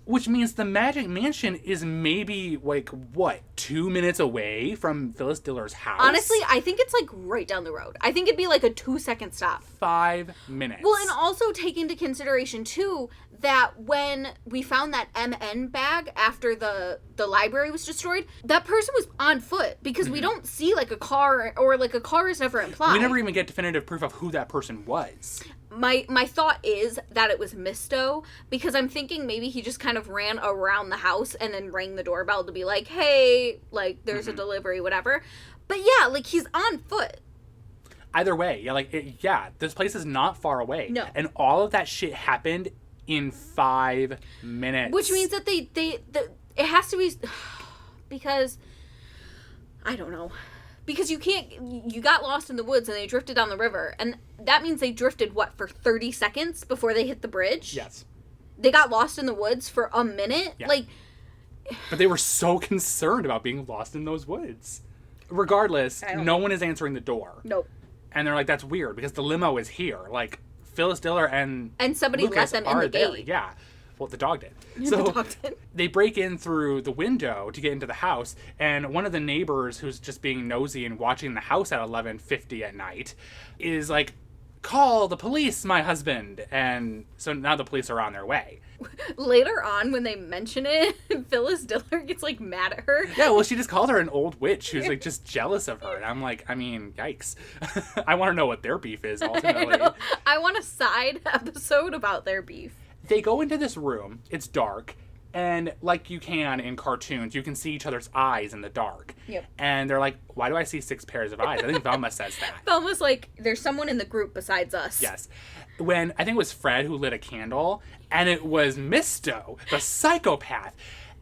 Which means the Magic Mansion is maybe, like, what, 2 minutes away from Phyllis Diller's house? Honestly, I think it's, like, right down the road. I think it'd be, like, a 2-second stop. 5 minutes. Well, and also take into consideration, too, that when we found that MN bag after the library was destroyed, that person was on foot. Because we don't see, like, a car, or, like, a car is never implied. We never even get definitive proof of who that person was. My thought is that it was Misto, because I'm thinking maybe he just kind of ran around the house and then rang the doorbell to be like, hey, like, there's a delivery, whatever. But yeah, like, he's on foot. Either way, this place is not far away. No. And all of that shit happened in 5 minutes. Which means that it has to be, because, I don't know. Because you got lost in the woods and they drifted down the river. And that means they drifted, for 30 seconds before they hit the bridge? Yes. They got lost in the woods for a minute? Yeah. Like... But they were so concerned about being lost in those woods. Regardless, no one is answering the door. Nope. And they're like, that's weird, because the limo is here. Like, Phyllis Diller and somebody Lucas let them in the there. gate. Yeah. Well, the dog did. So the dog did. They break in through the window to get into the house, and one of the neighbors who's just being nosy and watching the house at 11:50 at night is like, call the police, my husband. And so now the police are on their way. Later on, when they mention it, Phyllis Diller gets, like, mad at her. Yeah, well, she just called her an old witch who's, like, just jealous of her. And I'm like, I mean, yikes. I want to know what their beef is, ultimately. I want a side episode about their beef. They go into this room. It's dark. And like you can in cartoons, you can see each other's eyes in the dark. Yep. And they're like, why do I see 6 pairs of eyes? I think Velma says that. Velma's like, there's someone in the group besides us. Yes. When I think it was Fred who lit a candle, and it was Misto, the psychopath.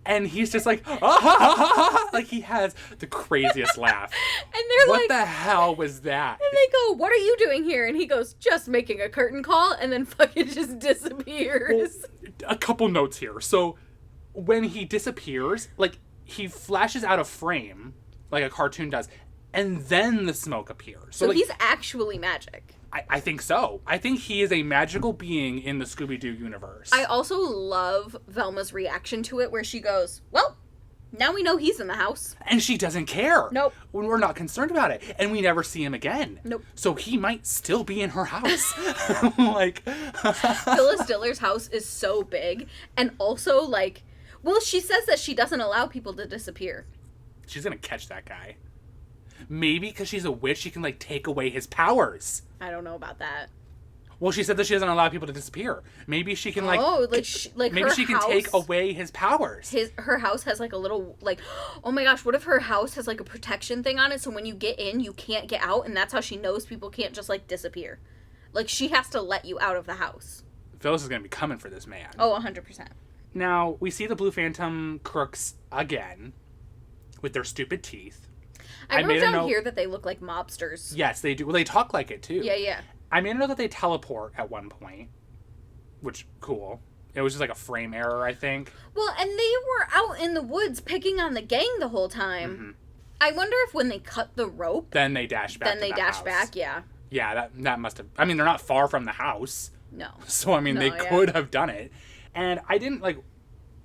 And he's just like, ah, ha, ha, ha, ha. Like, he has the craziest laugh. And they're what like... the hell was that? And they go, what are you doing here? And he goes, just making a curtain call, and then fucking just disappears. Well, a couple notes here. So, when he disappears, like, he flashes out of frame, like a cartoon does, and then the smoke appears. So like, he's actually magic. I think so. I think he is a magical being in the Scooby-Doo universe. I also love Velma's reaction to it, where she goes, well, now we know he's in the house. And she doesn't care. Nope. We're not concerned about it. And we never see him again. Nope. So he might still be in her house. Like... Phyllis Diller's house is so big. And also, like... Well, she says that she doesn't allow people to disappear. She's gonna catch that guy. Maybe because she's a witch, she can, like, take away his powers. I don't know about that. Well, she said that she doesn't allow people to disappear. Maybe she can, like... Oh, like maybe her she can house, take away his powers. Her house has, like, a little, like... Oh my gosh, what if her house has, like, a protection thing on it, so when you get in, you can't get out, and that's how she knows people can't just, like, disappear. Like, she has to let you out of the house. Phyllis is gonna be coming for this man. Oh, 100%. Now, we see the Blue Phantom crooks again with their stupid teeth. I wrote down here that they look like mobsters. Yes, they do. Well, they talk like it, too. Yeah. I made a note that they teleport at one point, which, cool. It was just like a frame error, I think. Well, and they were out in the woods picking on the gang the whole time. Mm-hmm. I wonder if when they cut the rope... Then they dash back back, yeah. Yeah, that must have... I mean, they're not far from the house. No. So, I mean, they could have done it. And I didn't, like,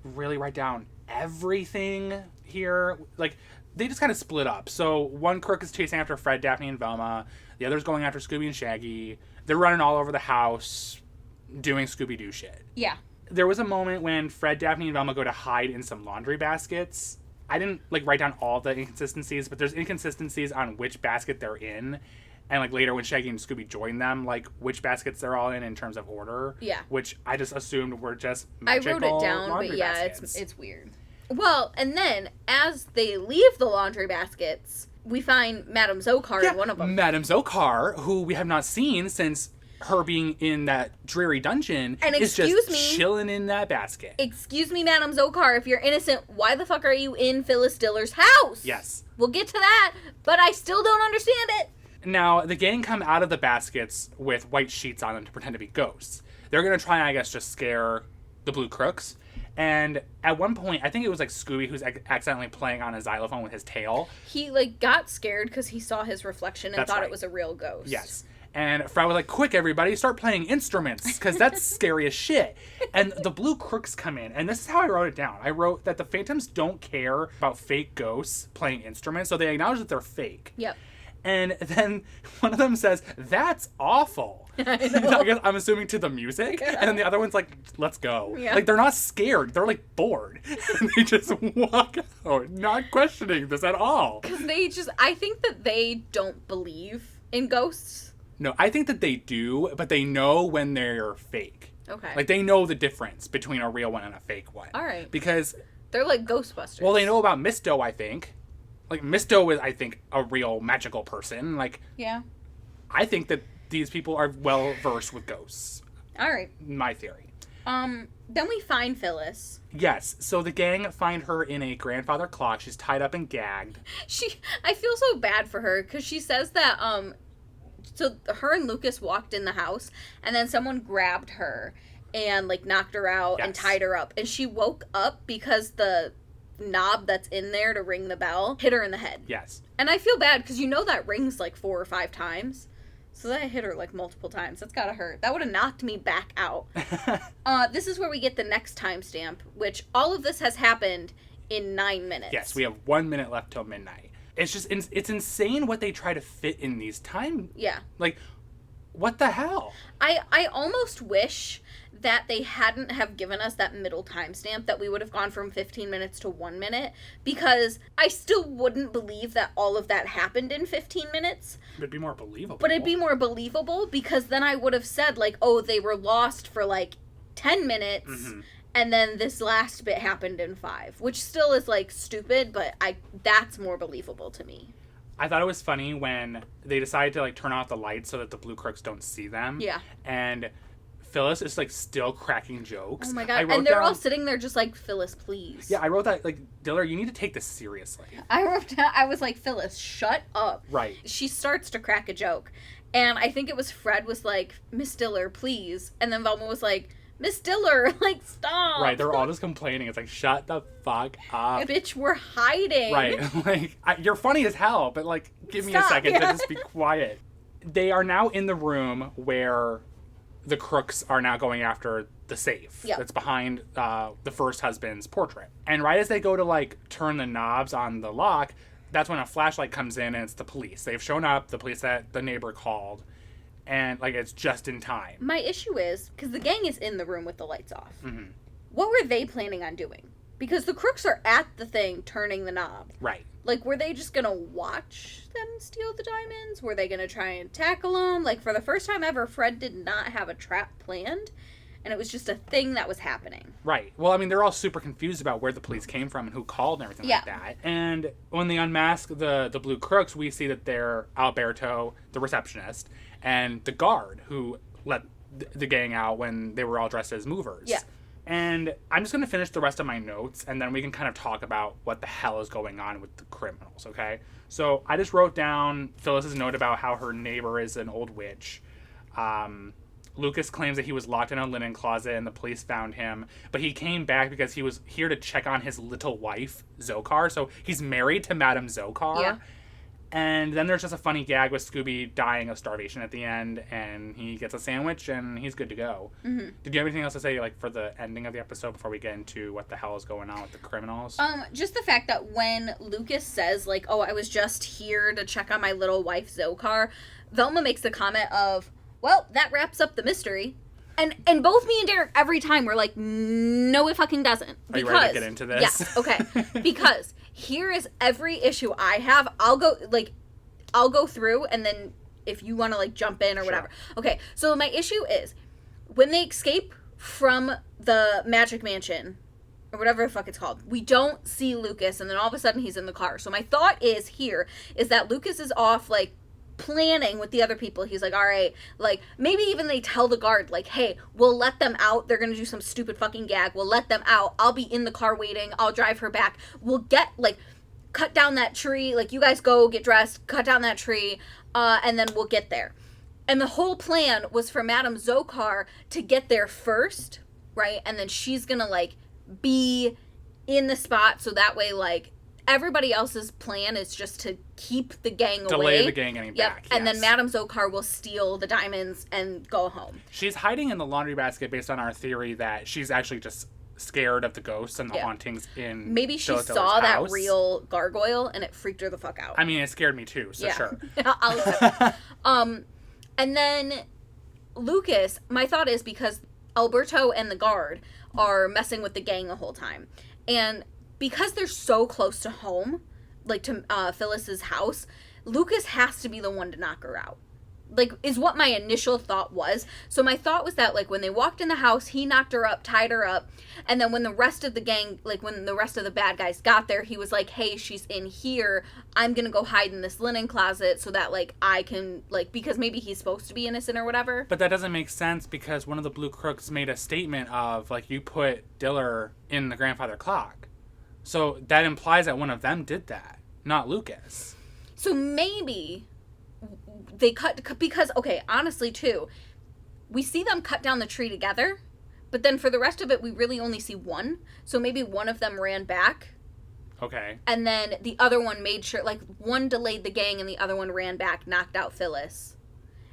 really write down everything here. Like... They just kind of split up. So one crook is chasing after Fred, Daphne, and Velma. The other's going after Scooby and Shaggy. They're running all over the house doing Scooby-Doo shit. Yeah. There was a moment when Fred, Daphne, and Velma go to hide in some laundry baskets. I didn't, like, write down all the inconsistencies, but there's inconsistencies on which basket they're in. And, like, later when Shaggy and Scooby join them, like, which baskets they're all in terms of order. Yeah. Which I just assumed were just I magical wrote it down, laundry but yeah, baskets. it's weird. Well, and then, as they leave the laundry baskets, we find Madame Zokar in one of them. Madame Zokar, who we have not seen since her being in that dreary dungeon, and is just chilling in that basket. Excuse me, Madame Zokar, if you're innocent, why the fuck are you in Phyllis Diller's house? Yes. We'll get to that, but I still don't understand it. Now, the gang come out of the baskets with white sheets on them to pretend to be ghosts. They're going to try and, I guess, just scare the Blue Crooks. And at one point, I think it was, like, Scooby who's accidentally playing on a xylophone with his tail. He, like, got scared because he saw his reflection and thought it was a real ghost. Yes. And Fred was like, quick, everybody, start playing instruments, because that's scary as shit. And the Blue Crooks come in, and this is how I wrote it down. I wrote that the Phantoms don't care about fake ghosts playing instruments, so they acknowledge that they're fake. Yep. And then one of them says, that's awful. I know. I guess I'm assuming to the music. Yeah. And then the other one's like, let's go. Yeah. Like, they're not scared. They're, like, bored. And they just walk out, not questioning this at all. Because I think that they don't believe in ghosts. No, I think that they do, but they know when they're fake. Okay. Like, they know the difference between a real one and a fake one. All right. Because... they're like Ghostbusters. Well, they know about Misto, I think. Like, Misto is, I think, a real magical person. Like... yeah. I think that these people are well-versed with ghosts. All right. My theory. Then we find Phyllis. Yes. So the gang find her in a grandfather clock. She's tied up and gagged. I feel so bad for her, because she says that, so her and Lucas walked in the house, and then someone grabbed her and, like, knocked her out and tied her up. And she woke up because the knob that's in there to ring the bell hit her in the head. Yes. And I feel bad, because you know that rings, like, 4 or 5 times. So that hit her, like, multiple times. That's gotta hurt. That would have knocked me back out. This is where we get the next timestamp, which all of this has happened in 9 minutes. Yes, we have 1 minute left till midnight. It's just, it's insane what they try to fit in these time. Yeah. Like, what the hell? I almost wish that they hadn't have given us that middle timestamp, that we would have gone from 15 minutes to 1 minute, because I still wouldn't believe that all of that happened in 15 minutes. It'd be more believable. But it'd be more believable, because then I would have said, like, oh, they were lost for, like, 10 minutes, and then this last bit happened in 5, which still is, like, stupid, but that's more believable to me. I thought it was funny when they decided to, like, turn off the lights so that the Blue Crooks don't see them. Yeah. And Phyllis is, like, still cracking jokes. Oh my god. And they're all sitting there just like, Phyllis, please. Yeah, I wrote that, like, Diller, you need to take this seriously. I was like, Phyllis, shut up. Right. She starts to crack a joke. And I think it was Fred was like, Miss Diller, please. And then Velma was like, Miss Diller, like, stop. Right, they're all just complaining. It's like, shut the fuck up. Bitch, we're hiding. Right. Like, you're funny as hell, but, like, give me a second to just be quiet. They are now in the room where the crooks are now going after the safe that's behind the first husband's portrait. And right as they go to, like, turn the knobs on the lock, that's when a flashlight comes in and it's the police. They've shown up, the police that the neighbor called. And, like, it's just in time. My issue is, because the gang is in the room with the lights off. Mm-hmm. What were they planning on doing? Because the crooks are at the thing turning the knob. Right. Like, were they just going to watch them steal the diamonds? Were they going to try and tackle them? Like, for the first time ever, Fred did not have a trap planned. And it was just a thing that was happening. Right. Well, I mean, they're all super confused about where the police came from and who called and everything like that. And when they unmask the Blue Crooks, we see that they're Alberto, the receptionist, and the guard who let the gang out when they were all dressed as movers. Yeah. And I'm just going to finish the rest of my notes, and then we can kind of talk about what the hell is going on with the criminals, okay? So I just wrote down Phyllis's note about how her neighbor is an old witch. Lucas claims that he was locked in a linen closet and the police found him, but he came back because he was here to check on his little wife, Zokar. So he's married to Madame Zokar. Yeah. And then there's just a funny gag with Scooby dying of starvation at the end, and he gets a sandwich, and he's good to go. Mm-hmm. Did you have anything else to say, like, for the ending of the episode before we get into what the hell is going on with the criminals? Just the fact that when Lucas says, like, oh, I was just here to check on my little wife, Zokar, Velma makes the comment of, well, that wraps up the mystery. And both me and Derek, every time, we're like, no, it fucking doesn't. Are you ready to get into this? Yes, okay. Because here is every issue I have. I'll go through, and then if you want to, like, jump in or Sure. whatever. Okay, so my issue is, when they escape from the Magic Mansion, or whatever the fuck it's called, we don't see Lucas, and then all of a sudden he's in the car. So my thought is that Lucas is off, like, planning with the other people. He's like, all right, like, maybe even they tell the guard, like, hey, we'll let them out. They're gonna do some stupid fucking gag. We'll let them out. I'll be in the car waiting. I'll drive her back. We'll get, like, cut down that tree. Like, you guys go get dressed, cut down that tree, and then we'll get there. And the whole plan was for Madame Zokar to get there first, right? And then she's gonna, like, be in the spot, so that way, like, everybody else's plan is just to keep the gang away. Delay the gang getting back. And yes. then Madame Zokar will steal the diamonds and go home. She's hiding in the laundry basket based on our theory that she's actually just scared of the ghosts and the hauntings in Maybe she Phyllis saw Diller's that house. real gargoyle and it freaked her the fuck out. I mean, it scared me too, so sure. I'll accept that. And then Lucas, my thought is because Alberto and the guard are messing with the gang the whole time. And because they're so close to home, like to Phyllis's house, Lucas has to be the one to knock her out. Like, is what my initial thought was. So my thought was that, like, when they walked in the house, he knocked her up, tied her up, and then when the rest of the gang, like, when the rest of the bad guys got there, he was like, hey, she's in here. I'm gonna go hide in this linen closet so that, like, I can, like, because maybe he's supposed to be innocent or whatever. But that doesn't make sense because one of the Blue Crooks made a statement of, like, you put Diller in the grandfather clock. So that implies that one of them did that, not Lucas. So maybe they cut, because, okay, honestly, too, we see them cut down the tree together, but then for the rest of it, we really only see one. So maybe one of them ran back. Okay. And then the other one made sure, like, one delayed the gang and the other one ran back, knocked out Phyllis,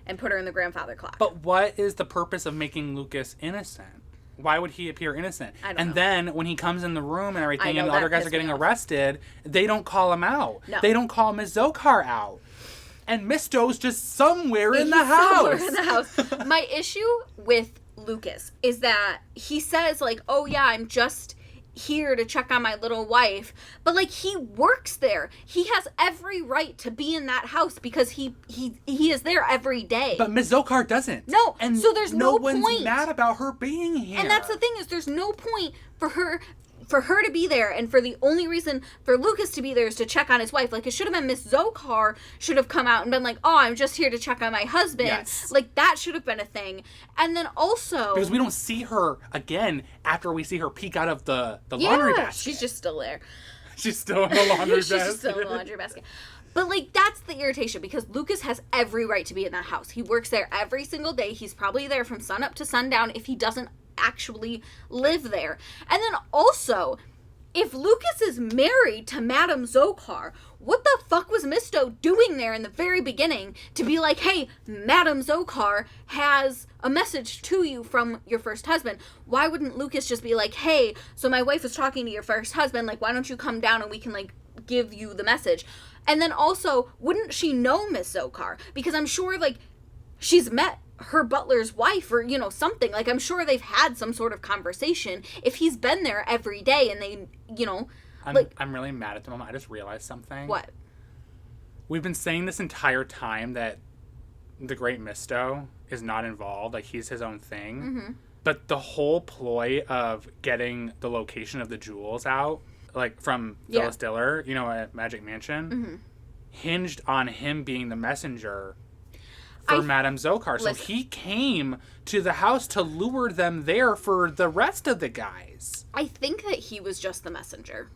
and put her in the grandfather clock. But what is the purpose of making Lucas innocent? Why would he appear innocent? I don't and know. Then when he comes in the room and everything know, and the that other guys are pissed getting me off. arrested, they don't call him out. No. They don't call Ms. Zokar out. And Misto's just somewhere in the He's somewhere house. in the house. My issue with Lucas is that he says, like, oh yeah, I'm just here to check on my little wife, but, like, he works there. He has every right to be in that house because he is there every day. But Ms. Zokar doesn't. No, And so there's no one's point. mad about her being here. And that's the thing, is there's no point for her to be there, and for the only reason for Lucas to be there is to check on his wife. Like, it should have been Miss Zokar should have come out and been like, oh, I'm just here to check on my husband. Yes. Like, that should have been a thing. And then also, Because we don't see her again after we see her peek out of the laundry basket. she's just still there. She's still in the laundry She's basket. just still in the laundry basket. But, like, that's the irritation, because Lucas has every right to be in that house. He works there every single day. He's probably there from sun up to sundown if he doesn't actually live there. And then also, if Lucas is married to Madame Zokar, what the fuck was Misto doing there in the very beginning to be like, hey, Madame Zokar has a message to you from your first husband? Why wouldn't Lucas just be like, hey, so my wife was talking to your first husband, like, why don't you come down and we can, like, give you the message? And then also, wouldn't she know Miss Zokar? Because I'm sure, like, she's met her butler's wife or, you know, something. Like, I'm sure they've had some sort of conversation if he's been there every day and they, you know, I'm really mad at the moment. I just realized something. What? We've been saying this entire time that the Great Misto is not involved. Like, he's his own thing. Mm-hmm. But the whole ploy of getting the location of the jewels out, like, from Phyllis Diller, you know, at Magic Mansion, hinged on him being the messenger for Madame Zokar. So he came to the house to lure them there for the rest of the guys. I think that he was just the messenger.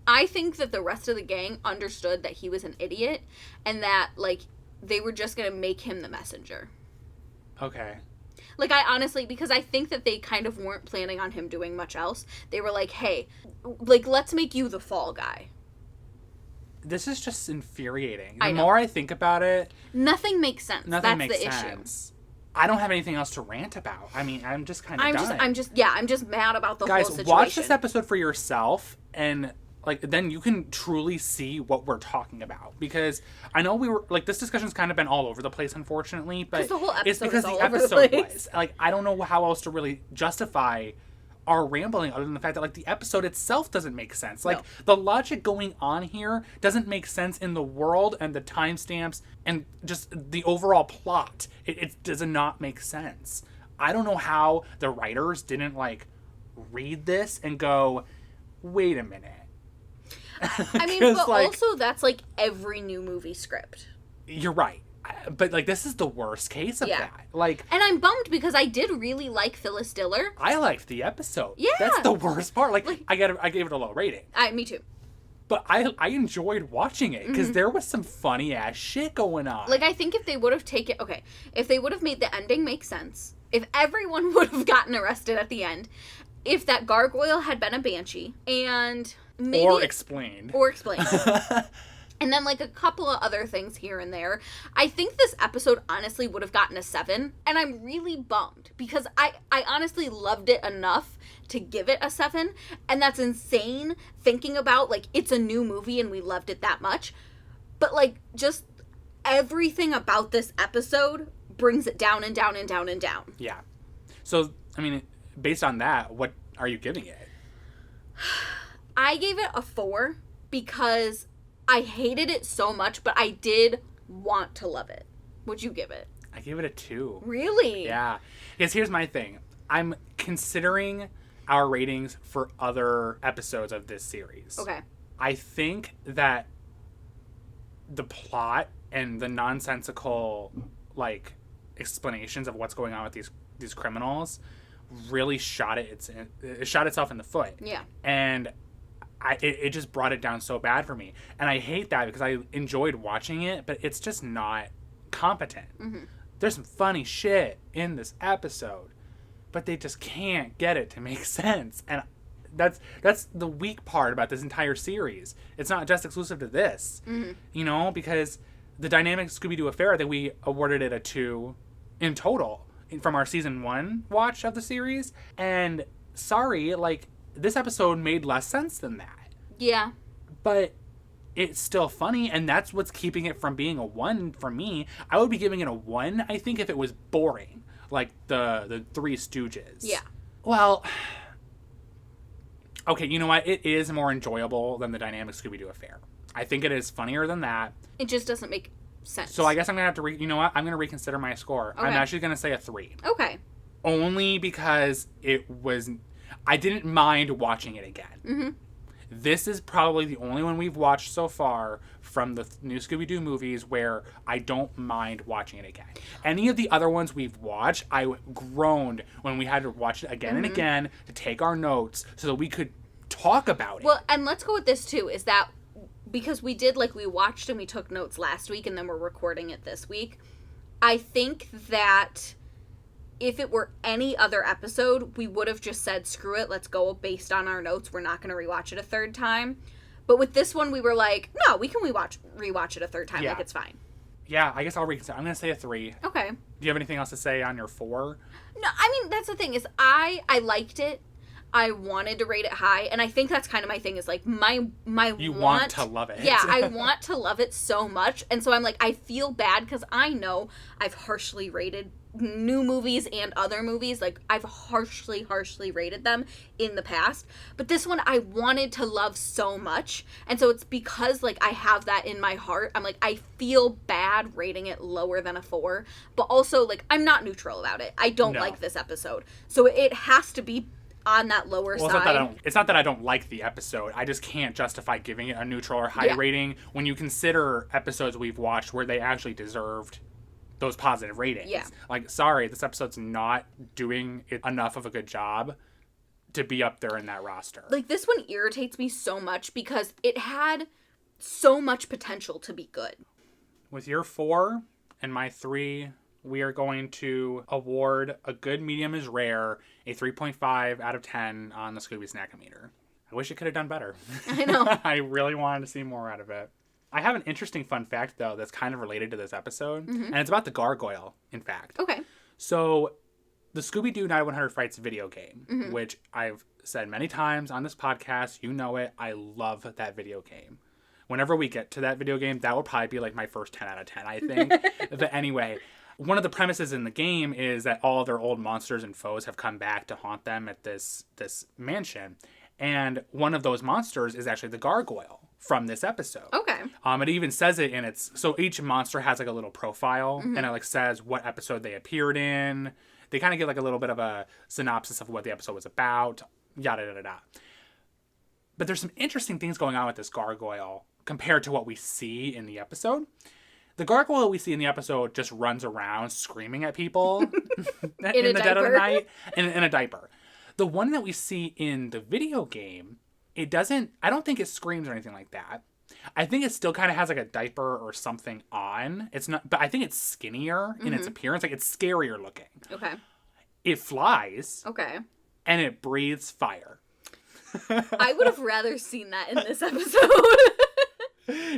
I think that the rest of the gang understood that he was an idiot and that, like, they were just going to make him the messenger. Okay. Like, I honestly, because I think that they kind of weren't planning on him doing much else. They were like, hey, like, let's make you the fall guy. This is just infuriating. I The know. more I think about it, Nothing makes sense. nothing That's makes the sense. I don't have anything else to rant about. I mean, I'm just kind of done. I'm just mad about the Guys, whole situation. watch this episode for yourself, and, like, then you can truly see what we're talking about. Because I know we were, like, this discussion's kind of been all over the place, unfortunately, but the whole it's episode because is all the over the episode place. was. Like, I don't know how else to really justify are rambling other than the fact that, like, the episode itself doesn't make sense. Like, No. the logic going on here doesn't make sense in the world and the timestamps and just the overall plot. It does not make sense. I don't know how the writers didn't, like, read this and go, wait a minute. I mean, but like, also that's, like, every new movie script. You're right. But, like, this is the worst case of that. Like, and I'm bummed because I did really like Phyllis Diller. I liked the episode. Yeah. That's the worst part. Like I gave it a low rating. Me too. But I enjoyed watching it because there was some funny ass shit going on. Like, I think if they would have if they would have made the ending make sense, if everyone would have gotten arrested at the end, if that gargoyle had been a banshee, and maybe... Or explained. And then, like, a couple of other things here and there. I think this episode honestly would have gotten a 7. And I'm really bummed because I honestly loved it enough to give it a 7. And that's insane thinking about, like, it's a new movie and we loved it that much. But, like, just everything about this episode brings it down and down and down and down. Yeah. So, I mean, based on that, what are you giving it? I gave it a 4 because... I hated it so much, but I did want to love it. What'd you give it? I gave it a 2. Really? Yeah. Because here's my thing. I'm considering our ratings for other episodes of this series. Okay. I think that the plot and the nonsensical, like, explanations of what's going on with these criminals really shot itself in the foot. Yeah. And it just brought it down so bad for me. And I hate that because I enjoyed watching it, but it's just not competent. Mm-hmm. There's some funny shit in this episode, but they just can't get it to make sense. And that's the weak part about this entire series. It's not just exclusive to this, you know, because the Dynamic Scooby-Doo Affair, that we awarded it a 2 in total from our season 1 watch of the series. And sorry, like, this episode made less sense than that. Yeah. But it's still funny, and that's what's keeping it from being a 1 for me. I would be giving it a 1, I think, if it was boring. Like the Three Stooges. Yeah. Well, okay, you know what? It is more enjoyable than the Dynamic Scooby-Doo Affair. I think it is funnier than that. It just doesn't make sense. So I guess I'm going to have to, you know what? I'm going to reconsider my score. Okay. I'm actually going to say a 3. Okay. Only because I didn't mind watching it again. Mm-hmm. This is probably the only one we've watched so far from the new Scooby-Doo movies where I don't mind watching it again. Any of the other ones we've watched, I groaned when we had to watch it again and again to take our notes so that we could talk about it. Well, and let's go with this too, is that because we watched and we took notes last week and then we're recording it this week, I think that if it were any other episode, we would have just said, screw it, let's go based on our notes. We're not going to rewatch it a third time. But with this one, we were like, no, we can rewatch it a third time. Yeah. Like, it's fine. Yeah, I guess I'll reconsider. I'm going to say a 3. Okay. Do you have anything else to say on your 4? No, I mean, that's the thing, is I liked it. I wanted to rate it high, and I think that's kind of my thing, is like my you want to love it. Yeah, I want to love it so much, and so I'm like, I feel bad because I know I've harshly rated new movies and other movies. Like, I've harshly rated them in the past, but this one I wanted to love so much, and so it's because, like, I have that in my heart. I'm like, I feel bad rating it lower than a 4, but also, like, I'm not neutral about it. I don't like this episode, so it has to be on that lower side. It's not that I don't like the episode. I just can't justify giving it a neutral or high rating when you consider episodes we've watched where they actually deserved those positive ratings. Yeah. Like, sorry, this episode's not doing enough of a good job to be up there in that roster. Like, this one irritates me so much because it had so much potential to be good. With your 4 and my 3, we are going to award A Good Medium is Rare a 3.5 out of 10 on the Scooby Snackometer. I wish it could have done better. I know. I really wanted to see more out of it. I have an interesting fun fact, though, that's kind of related to this episode. Mm-hmm. And it's about the gargoyle, in fact. Okay. So, the Scooby-Doo 9100 Frights video game, which I've said many times on this podcast, you know it, I love that video game. Whenever we get to that video game, that will probably be like my first 10 out of 10, I think. But anyway, one of the premises in the game is that all of their old monsters and foes have come back to haunt them at this mansion. And one of those monsters is actually the gargoyle from this episode. Okay. It even says it in its... So each monster has like a little profile, and it like says what episode they appeared in. They kind of give like a little bit of a synopsis of what the episode was about, yada, yada, yada. But there's some interesting things going on with this gargoyle compared to what we see in the episode. The gargoyle we see in the episode just runs around screaming at people in the dead of the night in a diaper. The one that we see in the video game, it doesn't... I don't think it screams or anything like that. I think it still kind of has like a diaper or something on. It's not... But I think it's skinnier in its appearance. Like, it's scarier looking. Okay. It flies. Okay. And it breathes fire. I would have rather seen that in this episode.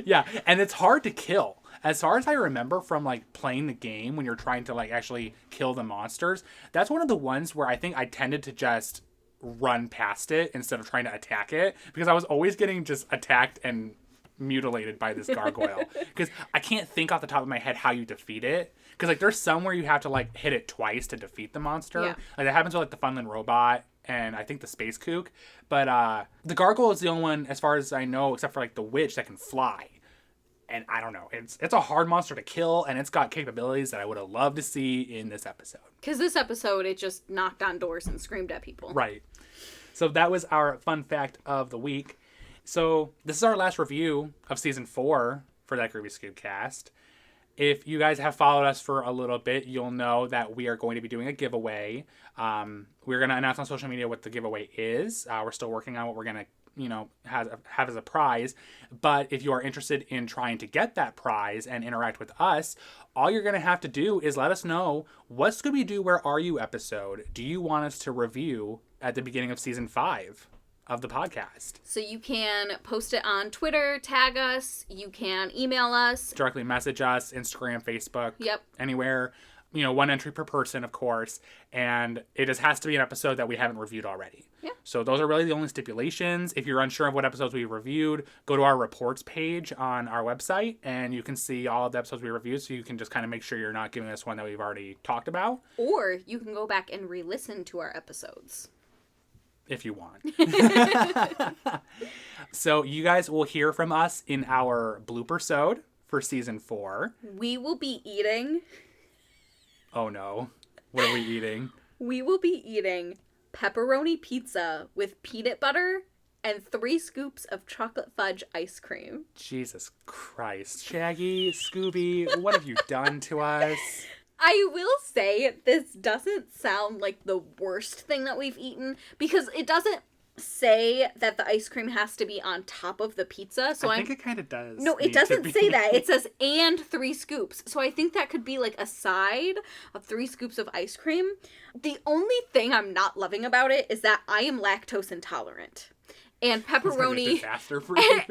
Yeah, and it's hard to kill. As far as I remember from, like, playing the game when you're trying to, like, actually kill the monsters, that's one of the ones where I think I tended to just run past it instead of trying to attack it, because I was always getting just attacked and mutilated by this gargoyle. Because I can't think off the top of my head how you defeat it. Because, like, there's some where you have to, like, hit it twice to defeat the monster. Yeah. Like, that happens with, like, the Funland Robot and I think the Space Kook. But the gargoyle is the only one, as far as I know, except for, like, the witch that can fly. And I don't know. It's a hard monster to kill, and it's got capabilities that I would have loved to see in this episode. Because this episode, it just knocked on doors and screamed at people. Right. So that was our fun fact of the week. So this is our last review of Season 4 for That Groovy Scoobcast. If you guys have followed us for a little bit, you'll know that we are going to be doing a giveaway. We're going to announce on social media what the giveaway is. We're still working on what we're going to have as a prize. But if you are interested in trying to get that prize and interact with us, all you're going to have to do is let us know, what Scooby-Doo Where Are You episode do you want us to review at the beginning of Season 5 of the podcast? So you can post it on Twitter, tag us, you can email us. Directly message us, Instagram, Facebook, Yep. Anywhere. One entry per person, of course. And it just has to be an episode that we haven't reviewed already. Yeah. So those are really the only stipulations. If you're unsure of what episodes we reviewed, go to our reports page on our website, and you can see all of the episodes we reviewed, so you can just kind of make sure you're not giving us one that we've already talked about. Or you can go back and re-listen to our episodes. If you want. So you guys will hear from us in our blooper-sode for Season 4. We will be eating... Oh no. What are we eating? We will be eating pepperoni pizza with peanut butter and 3 scoops of chocolate fudge ice cream. Jesus Christ. Shaggy, Scooby, what have you done to us? I will say, this doesn't sound like the worst thing that we've eaten, because it doesn't say that the ice cream has to be on top of the pizza. So I think it kind of does. No, it doesn't say that. It says and 3 scoops. So I think that could be like a side of 3 scoops of ice cream. The only thing I'm not loving about it is that I am lactose intolerant. And pepperoni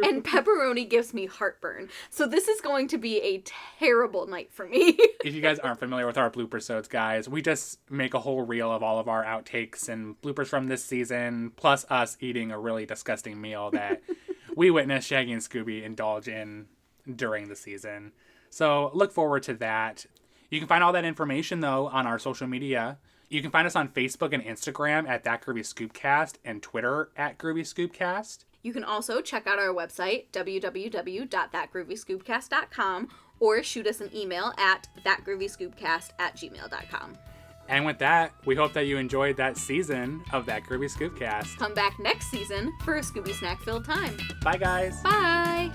and pepperoni gives me heartburn. So this is going to be a terrible night for me. If you guys aren't familiar with our blooper-sodes, guys, we just make a whole reel of all of our outtakes and bloopers from this season, plus us eating a really disgusting meal that we witnessed Shaggy and Scooby indulge in during the season. So look forward to that. You can find all that information, though, on our social media. You can find us on Facebook and Instagram at That Groovy Scoobcast and Twitter at Groovy Scoobcast. You can also check out our website, www.thatgroovyscoobcast.com, or shoot us an email at thatgroovyscoobcast@gmail.com. And with that, we hope that you enjoyed that season of That Groovy Scoobcast. Come back next season for a Scooby snack-filled time. Bye, guys. Bye!